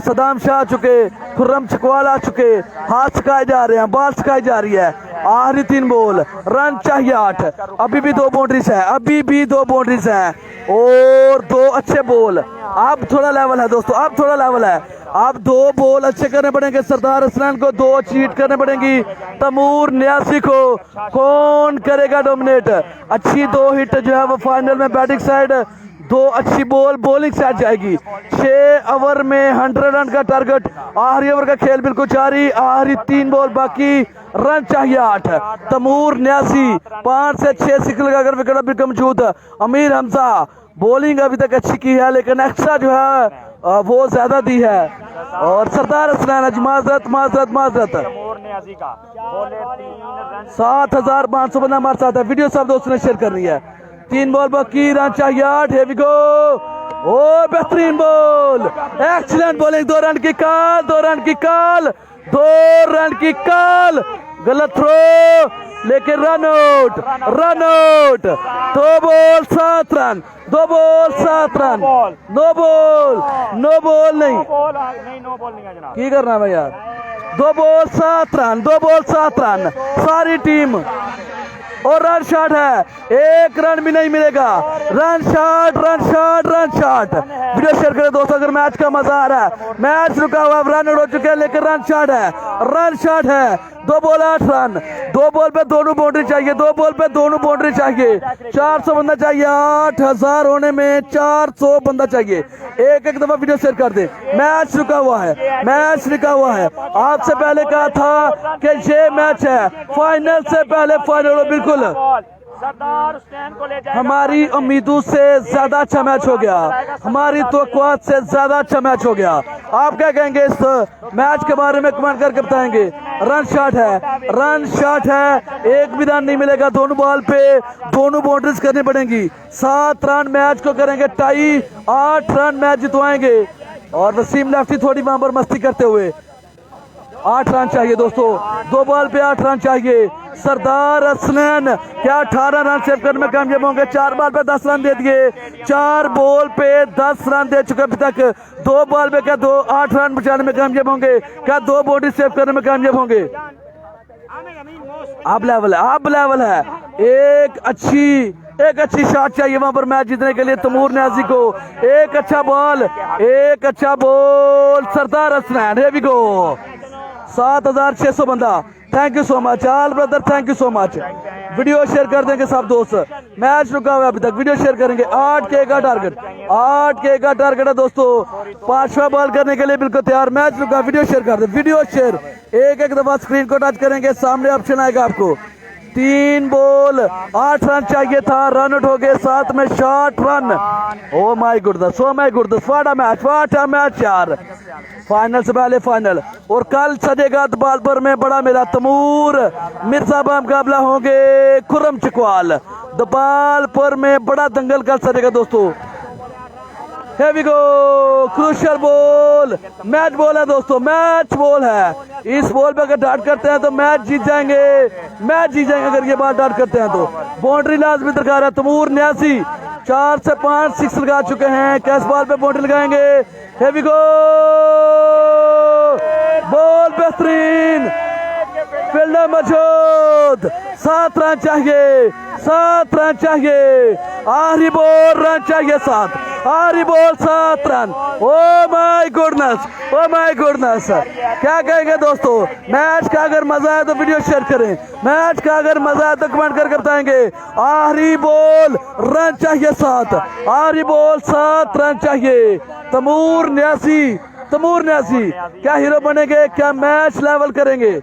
सदाम शाह आ चुके, खुर्रम चकवाल आ चुके, हाथ सिखाए जा रहे हैं, बाल सिखाई जा रही है। आखिरी 3 बॉल, रन चाहिए 8, अभी भी 2 बाउंड्रीज है, अभी भी 2 बाउंड्रीज है और 2 अच्छे बॉल। अब थोड़ा लेवल है दोस्तों, अब थोड़ा लेवल है। अब 2 बॉल अच्छे करने पड़ेंगे सरदार हसनैन को, 2 अच्छी हिट करने पड़ेंगी तैमूर न्यासी को। कौन करेगा डोमिनेट? अच्छी 2 हिट जो है वो फाइनल में बैटिंग साइड दो अच्छी बॉलिंग सेट जाएगी। 6 ओवर में 100 रन का टारगेट। आखिरी ओवर का खेल बिल्कुल जारी। आखिरी 3 बॉल बाकी, रन चाहिए 8। तैमूर न्यासी 5 से 6 सिक्स लगाकर विकेट अभी मौजूद। अमीर हमजा बॉलिंग अभी तक अच्छी की है लेकिन एक्स्ट्रा जो है वो ज्यादा दी है। और सरदार हसनैन माजरत माजरत माजरत 7500 बंदा हमारे साथ है। वीडियो सब दोस्तों ने शेयर करनी है। 3 बॉल बाकी, रन चाहिए 8। Here we go। ओ बेहतरीन बॉल, एक्सीलेंट बॉलिंग। 2 रन की कॉल, 2 रन की कॉल, 2 रन की कॉल। गलत थ्रो लेकिन run out, run out. 2 ball 7 run, 2 ball 7 run. No ball, no ball नहीं, नो बॉल नहीं है जनाब। की करना है यार। 2 बॉल 7 रन, 2 बॉल 7 रन सारी टीम। और रन शॉट है, 1 रन भी नहीं मिलेगा। Run shot, run shot, run shot. Video share करें दोस्तों अगर मैच का मजा आ रहा है। मैच रुका हुआ, रन आउट हो चुके हैं लेकिन रन शॉट है, रन शॉट है। 2 बॉल 8 रन, 2 बॉल पे दोनों बाउंड्री चाहिए, 2 बॉल पे दोनों बाउंड्री चाहिए। 400 बंदा चाहिए, 8000 होने में 400 बंदा चाहिए। एक एक दफा वीडियो शेयर कर दे। मैच रुका हुआ है, मैच रुका हुआ है। आपसे पहले कहा था कि ये मैच है फाइनल से पहले फाइनल। बिल्कुल सरदार हुसैन को ले जाएगा। हमारी उम्मीदों से ज्यादा अच्छा मैच हो गया, हमारी तवक्कुआत से ज्यादा अच्छा मैच हो गया। आप क्या कहेंगे इस मैच के बारे में, कमेंट करके बताएंगे। रन शॉट है, रन शॉट है, 1 भी रन नहीं मिलेगा। दोनों बॉल पे दोनों बाउंड्रीज करनी पड़ेंगी। 7 रन मैच को करेंगे टाई, 8 रन मैच जितवाएंगे। और वसीम लेफ्टी थोड़ी वहां पर मस्ती करते हुए। 8 रन चाहिए दोस्तों, 2 बॉल पे 8 रन चाहिए। सरदार हसनैन क्या 18 रन सेव करने में कामयाब होंगे? 4 बॉल पे 10 रन दे दिए, 4 बॉल पे 10 रन दे चुके अभी तक। 2 बॉल पे क्या 8 रन बचाने में कामयाब होंगे? क्या 2 बॉडी सेव करने में कामयाब होंगे? अब लेवल है। एक अच्छी शॉट चाहिए वहां पर मैच जीतने के लिए तैमूर न्याजी को। एक अच्छा ball Sardar Hasnain. Here we go। 7600 बंदा। Thank you so much all brother, thank you so much. Video share कर देंगे सब दोस्त। मैच रुका हुआ है अभी तक, वीडियो शेयर करेंगे। 8K का टारगेट, 8K का टारगेट है दोस्तों। 5वां बॉल करने के लिए बिल्कुल तैयार। मैच रुका, वीडियो शेयर कर दे, वीडियो शेयर। एक एक दफा स्क्रीन को टच करेंगे, सामने ऑप्शन आएगा आपको। 3 बॉल 8 रन चाहिए था, रन आउट हो गए 7 में 60 run. O my goodness, what a match यार। फाइनल से पहले फाइनल। और कल सजेगा दबालपुर में बड़ा मेला। तैमूर मिर्जा का मुकाबला होंगे खुर्रम चकवाल। दबालपुर में बड़ा दंगल कल सजेगा दोस्तों। Here we go, crucial ball, match ball है दोस्तों, मैच बॉल है। इस बॉल पे अगर डाट करते हैं तो मैच जीत जाएंगे, अगर ये बार डाट करते हैं तो। बाउंड्री लाजमी दरकार है। तैमूर न्यासी 4 से 5 सिक्स लगा चुके हैं। कैस बॉल पे बाउंड्री लगाएंगे। Here we go, बॉल बेहतरीन, फील्डर मौजूद। 7 रन चाहिए, 7 रन चाहिए। आखिरी बॉल रन चाहिए 7, आखिरी ball 7 run. O my goodness, क्या कहेंगे दोस्तों? मैच का अगर मजा आए तो वीडियो शेयर करें, मैच का अगर मजा आए तो कमेंट करके बताएंगे। आखिरी बॉल रन चाहिए 7, आखिरी बॉल 7 रन चाहिए। तैमूर न्यासी क्या हीरो बनेंगे? क्या मैच लेवल करेंगे?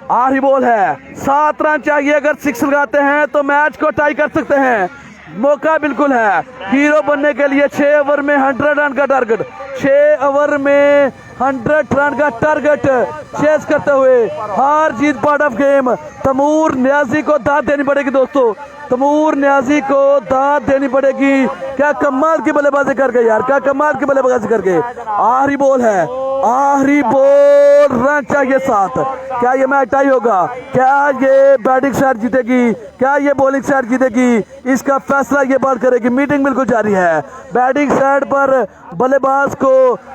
आखिरी बॉल है, 7 रन चाहिए। अगर 6 लगाते हैं तो मैच को टाई कर सकते हैं। मौका बिल्कुल है हीरो बनने के लिए। 6 ओवर में 100 रन का टारगेट, 6 ओवर में 100 रन का टारगेट चेस करते हुए। हार जीत part of game. Taimur Niazi को दाद देनी पड़ेगी दोस्तों, तैमूर न्याजी को दाद देनी पड़ेगी। क्या कमाल की बल्लेबाजी करके यार, क्या कमाल की बल्लेबाजी करके। आखिरी बॉल है, आखिरी बॉल, रन चाहिए 7। क्या ये मैच टाई होगा? क्या ये बैटिंग साइड जीतेगी? क्या ये बॉलिंग साइड जीतेगी? इसका फैसला ये बात करेगी। मीटिंग बिल्कुल जारी है। बैटिंग साइड पर बल्लेबाज को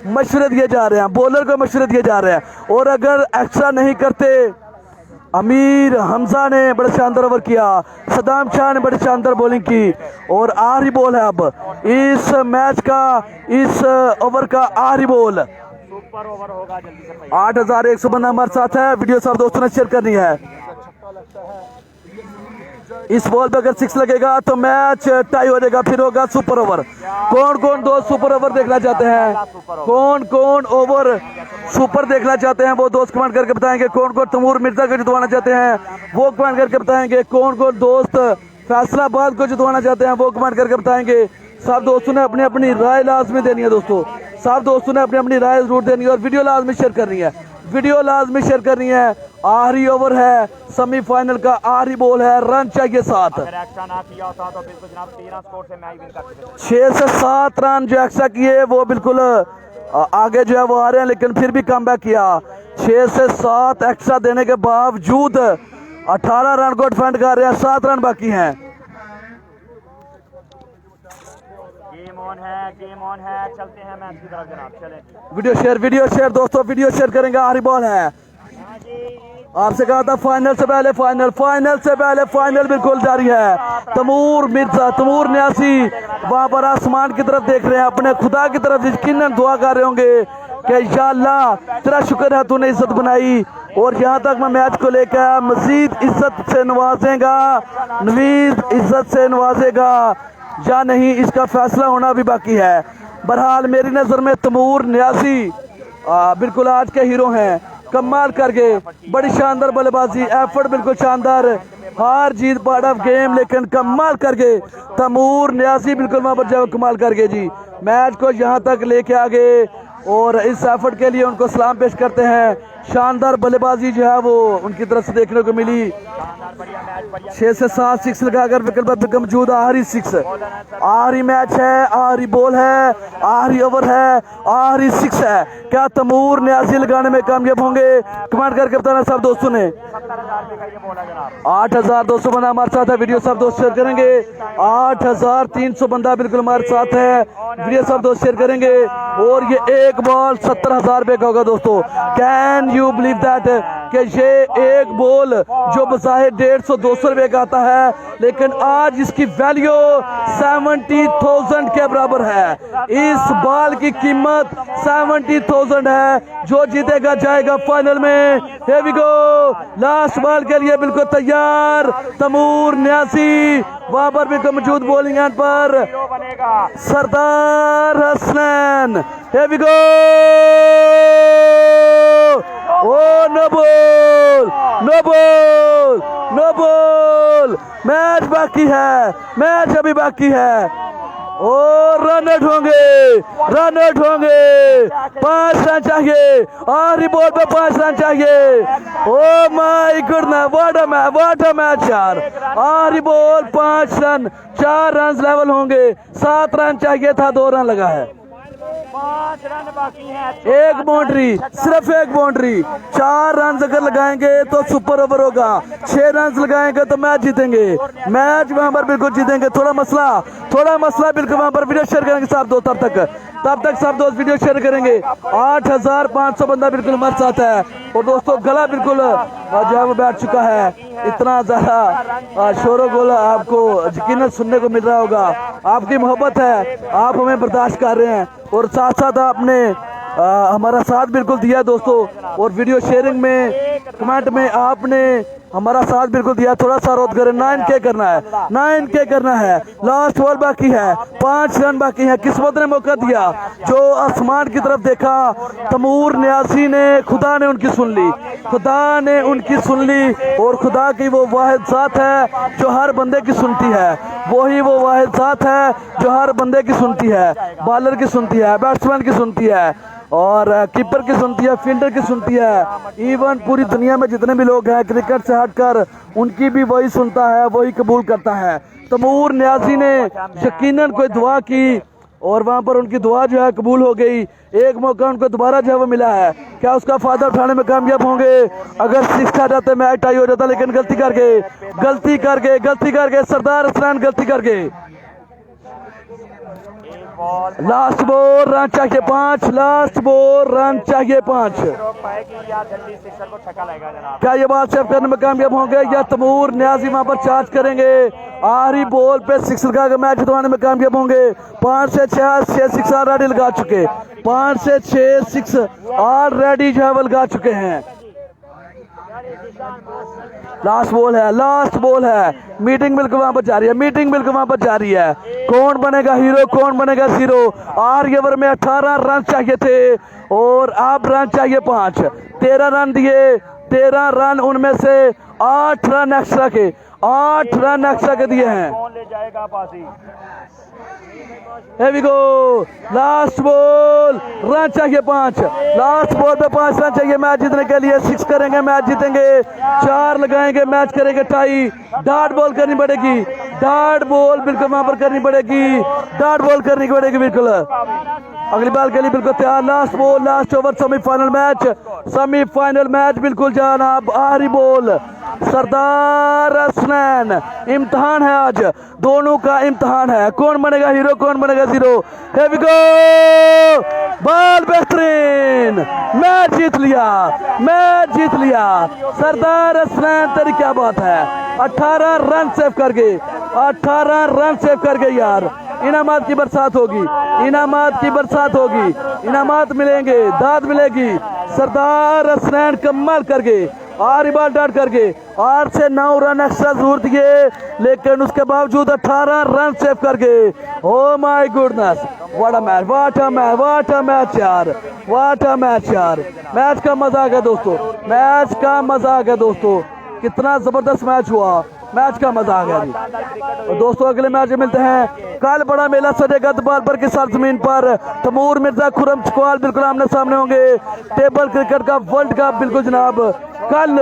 मशवरे दिए जा रहे हैं, बॉलर को मशवरे दिए जा रहे हैं। और अगर एक्स्ट्रा नहीं करते, अमीर हमजा ने बड़ा शानदार ओवर किया, सदाम शाह ने बड़ी शानदार बॉलिंग की। और आखिरी बॉल है अब इस मैच का, इस ओवर का आखिरी बॉल। सुपर ओवर होगा जल्दी से। 8100 बंदा हमारे साथ है। वीडियो सब दोस्तों ने शेयर करनी है। इस बॉल पे अगर 6 लगेगा तो मैच टाई हो जाएगा, फिर होगा सुपर ओवर। कौन कौन दोस्त सुपर ओवर देखना चाहते हैं, कौन कौन ओवर सुपर देखना चाहते हैं वो दोस्त कमेंट करके बताएंगे। कौन कौन तैमूर मिर्जा को जितवाना चाहते हैं वो कमेंट करके बताएंगे। कौन कौन दोस्त फैसलाबाद को जितवाना चाहते हैं वो कमेंट करके बताएंगे। सब दोस्तों ने अपनी अपनी राय लाजमी देनी है दोस्तों, सब दोस्तों ने अपनी अपनी राय जरूर देनी है और वीडियो लाजमी शेयर करनी है, वीडियो लाजमी शेयर करनी है। आखिरी ओवर है सेमीफाइनल का, आखिरी बॉल है, रन चाहिए 7। 6 से 7 रन जो एक्स्ट्रा किए वो बिल्कुल आगे जो है वो आ रहे हैं, लेकिन फिर भी कम बैक किया। 6 से 7 एक्स्ट्रा देने के बावजूद 18 रन को डिफेंड कर रहे हैं, 7 रन बाकी हैं। गेम ऑन है, चलते हैं मैच की तरफ जनाब, चलें। वीडियो शेयर दोस्तों, वीडियो शेयर करेंगे। आखिरी बॉल है, आपसे कहा था फाइनल से पहले फाइनल बिल्कुल जारी है। तैमूर मिर्जा, तैमूर न्यासी वहां पर आसमान की तरफ देख रहे हैं, अपने खुदा की तरफ यकीनन दुआ कर रहे होंगे कि या अल्लाह तेरा शुक्र है तूने इज्जत बनाई और यहाँ तक मैं मैच को लेकर आया, मजीद इज्जत से नवाजेगा, नवीद इज्जत से नवाजेगा या नहीं इसका फैसला होना भी बाकी है। बहरहाल मेरी नज़र में तैमूर न्यासी बिल्कुल आज के हीरो हैं, कमाल करके बड़ी शानदार बल्लेबाजी, एफर्ट बिल्कुल शानदार, हार जीत पार्ट ऑफ गेम, लेकिन कमाल करके तैमूर न्यासी बिल्कुल वहाँ पर जाओ कमाल करके जी मैच को यहाँ तक लेके आ गए और इस एफर्ट के लिए उनको सलाम पेश करते हैं। शानदार बल्लेबाजी जो है वो उनकी तरफ से देखने को मिली। 6 से 7 6 लगाकर विकेट पर मौजूद आखिरी 6, आखिरी मैच है, आखिरी बॉल है, आखिरी ओवर है, आखिरी 6 है। क्या तैमूर न्यासी लगाने में कामयाब होंगे? कमेंट करके बताना सब दोस्तों ने। 8200 बंदा हमारे साथ है, वीडियो सब दोस्त शेयर करेंगे। 8300 बंदा बिल्कुल हमारे साथ है, वीडियो सब दोस्त शेयर करेंगे। और ये एक बॉल 70,000 रुपए का होगा दोस्तों। कैन यू बिलीव दैट कि ये एक बॉल जो बज़ाहिर 150-200 रुपए का आता है, लेकिन आज इसकी वैल्यू 70,000 के बराबर है। इस बॉल की कीमत 70,000 है। जो जीतेगा जाएगा फाइनल में। Here we go, last ball के लिए बिल्कुल तैयार तैमूर न्यासी, वहां पर बिल्कुल मौजूद बॉलिंग एंड पर Sardar Hasnain. Here we go, ओ no ball, no ball, no ball, match बाकी है, मैच अभी बाकी है और रन आउट होंगे, रन आउट होंगे। 5 रन चाहिए, आखिरी बॉल पे 5 रन चाहिए। Oh my goodness, what a match यार। आखिरी बॉल 5 रन, 4 रन लेवल होंगे, 7 रन चाहिए था, 2 रन लगा है। 5 रन बाकी है, एक बाउंड्री, सिर्फ एक बाउंड्री। 4 रन अगर लगाएंगे तो सुपर ओवर होगा, 6 रन लगाएंगे तो मैच जीतेंगे, मैच वहां पर बिल्कुल जीतेंगे। थोड़ा मसला बिल्कुल वहां पर वीडियो शेयर करेंगे सब दोस्त, तब तक सब दोस्त वीडियो शेयर करेंगे। 8500 बंदा बिल्कुल हमारे साथ है और दोस्तों गला बिल्कुल जो है वो बैठ चुका है। इतना ज्यादा शोर गोल आपको यकीनन सुनने को मिल रहा होगा। आपकी मोहब्बत है, आप हमें बर्दाश्त कर रहे हैं और साथ साथ आपने हमारा साथ बिल्कुल दिया दोस्तों। और वीडियो शेयरिंग में, कमेंट में आपने हमारा साथ बिल्कुल दिया। थोड़ा सा रोध करें, 9K करना है, 9K करना है। लास्ट बॉल बाकी है, 5 रन बाकी है। किस्मत ने मौका दिया, जो आसमान की तरफ देखा, तैमूर न्यासी ने, खुदा ने उनकी सुन ली, खुदा ने उनकी सुन ली। और खुदा की वो वाहिद जात है जो हर बंदे की सुनती है, वही वो वाहिद जात है जो हर बंदे की सुनती है, बॉलर की सुनती है, बैट्समैन की सुनती है और कीपर की सुनती है, फील्डर की सुनती है। इवन पूरी दुनिया में जितने भी लोग हैं क्रिकेट से हटकर, उनकी भी वही सुनता है, वही कबूल करता है। तैमूर न्यासी ने यकीनन कोई दुआ की और वहां पर उनकी दुआ जो है कबूल हो गई। एक मौका उनको दोबारा जो है वो मिला है, क्या उसका फायदा उठाने में कामयाब होंगे? अगर 6 खा जाते मैच टाई हो जाता, लेकिन गलती करके सरदार हसनैन गलती करके। लास्ट बॉल रन चाहिए 5, लास्ट बॉल रन चाहिए 5। क्या ये बात सेव करने में कामयाब होंगे या तैमूर न्यासी वहां पर चार्ज करेंगे? आखिरी बॉल पे 6 लगा के मैच जितवाने में कामयाब होंगे। 5 से 6 6 ऑलरेडी लगा चुके, 5 से 6 6 ऑलरेडी जो है वो लगा चुके हैं। लास्ट बॉल है, लास्ट बॉल है। मीटिंग बिल्कुल वहां पर जारी है, मीटिंग बिल्कुल वहां पर जारी है। कौन बनेगा हीरो, कौन बनेगा जीरो। 8 ओवर में 18 रन चाहिए थे और अब रन चाहिए 5। 13 रन दिए, 13 रन उनमें से 8 रन एक्स्ट्रा के, 8 रन एक्स्ट्रा के दिए हैं। कौन ले जाएगा Pasi? Here we go, last ball, run चाहिए 5। लास्ट बॉल पे 5 रन चाहिए मैच जीतने के लिए। 6 करेंगे मैच जीतेंगे, 4 लगाएंगे मैच करेंगे टाई। डार्ट बॉल करनी पड़ेगी, डार्ट बॉल बिल्कुल वहां पर करनी पड़ेगी, डार्ट बॉल करनी पड़ेगी बिल्कुल। अगली बॉल के लिए बिल्कुल तैयार। Last ball, last over, semifinal match, semifinal match बिल्कुल जनाब। आखिरी बॉल, सरदार हसनैन। इम्तिहान है आज, दोनों का इम्तिहान है। कौन बनेगा हीरो, कौन बनेगा zero. Here we go, ball बेहतरीन, मैच जीत लिया, मैच जीत लिया। सरदार हसनैन, तेरी क्या बात है। 18 रन सेव कर गए, 18 रन सेव कर गए यार। इनामात की बरसात होगी, इनामात की बरसात होगी, इनामात मिलेंगे, दाद मिलेगी। सरदार हसनैन कमाल कर गए, 8 बॉल डाट कर गए। 8 से 9 रन एक्स्ट्रा जरूर दिए, लेकिन उसके बावजूद 18 रन सेव कर गए। ओ my goodness, what a match, what a match, what a match यार, व्हाट अ मैच यार। मैच का मजा आ गया दोस्तों, मैच का मजा आ गया दोस्तों। कितना जबरदस्त मैच हुआ, मैच का मजा आ गया जी। और दोस्तों अगले मैच में मिलते हैं। कल बड़ा मेला सजेगा दबालपुर की सरजमीन पर। तैमूर मिर्जा, खुरम चकवाल बिल्कुल आमने सामने होंगे। टेबल क्रिकेट का वर्ल्ड कप बिल्कुल जनाब कल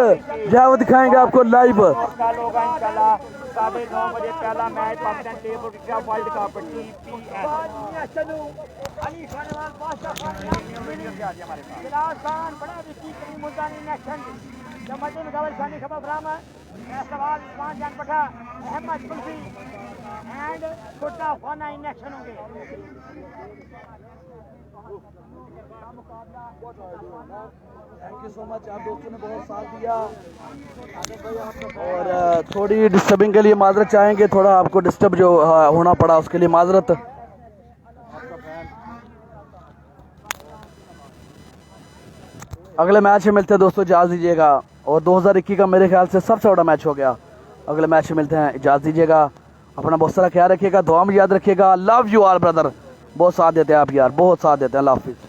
जो है वो दिखाएंगे आपको लाइव। कल होगा इंशाल्लाह 9:30 बजे पहला match Pakistan table cricket world cup TPN। Ali Khanewal Badshah Khan Bilal Khan बड़ा विकी करीम मुल्तानी नेक्शन जमाती मुकाबल सानी खबर बरामद सवाल उस्मान जान पठा अहमद कुल्फी एंड छोटा फाना इन एक्शन होंगे। थैंक यू सो मच, आप दोस्तों ने बहुत साथ दिया। और थोड़ी डिस्टर्बिंग के लिए माजरत चाहेंगे, थोड़ा आपको डिस्टर्ब जो होना पड़ा उसके लिए माजरत। अगले मैच में मिलते हैं दोस्तों, इजाज़त दीजिएगा। और 2021 का मेरे ख्याल से सबसे बड़ा मैच हो गया। अगले मैच में मिलते हैं, इजाज़त दीजिएगा। अपना बहुत सारा ख्याल रखिएगा, दुआ में याद रखिएगा। लव यू ऑल ब्रदर, बहुत साथ देते हैं आप यार, बहुत साथ देते हैं। अल्लाह हाफिज़।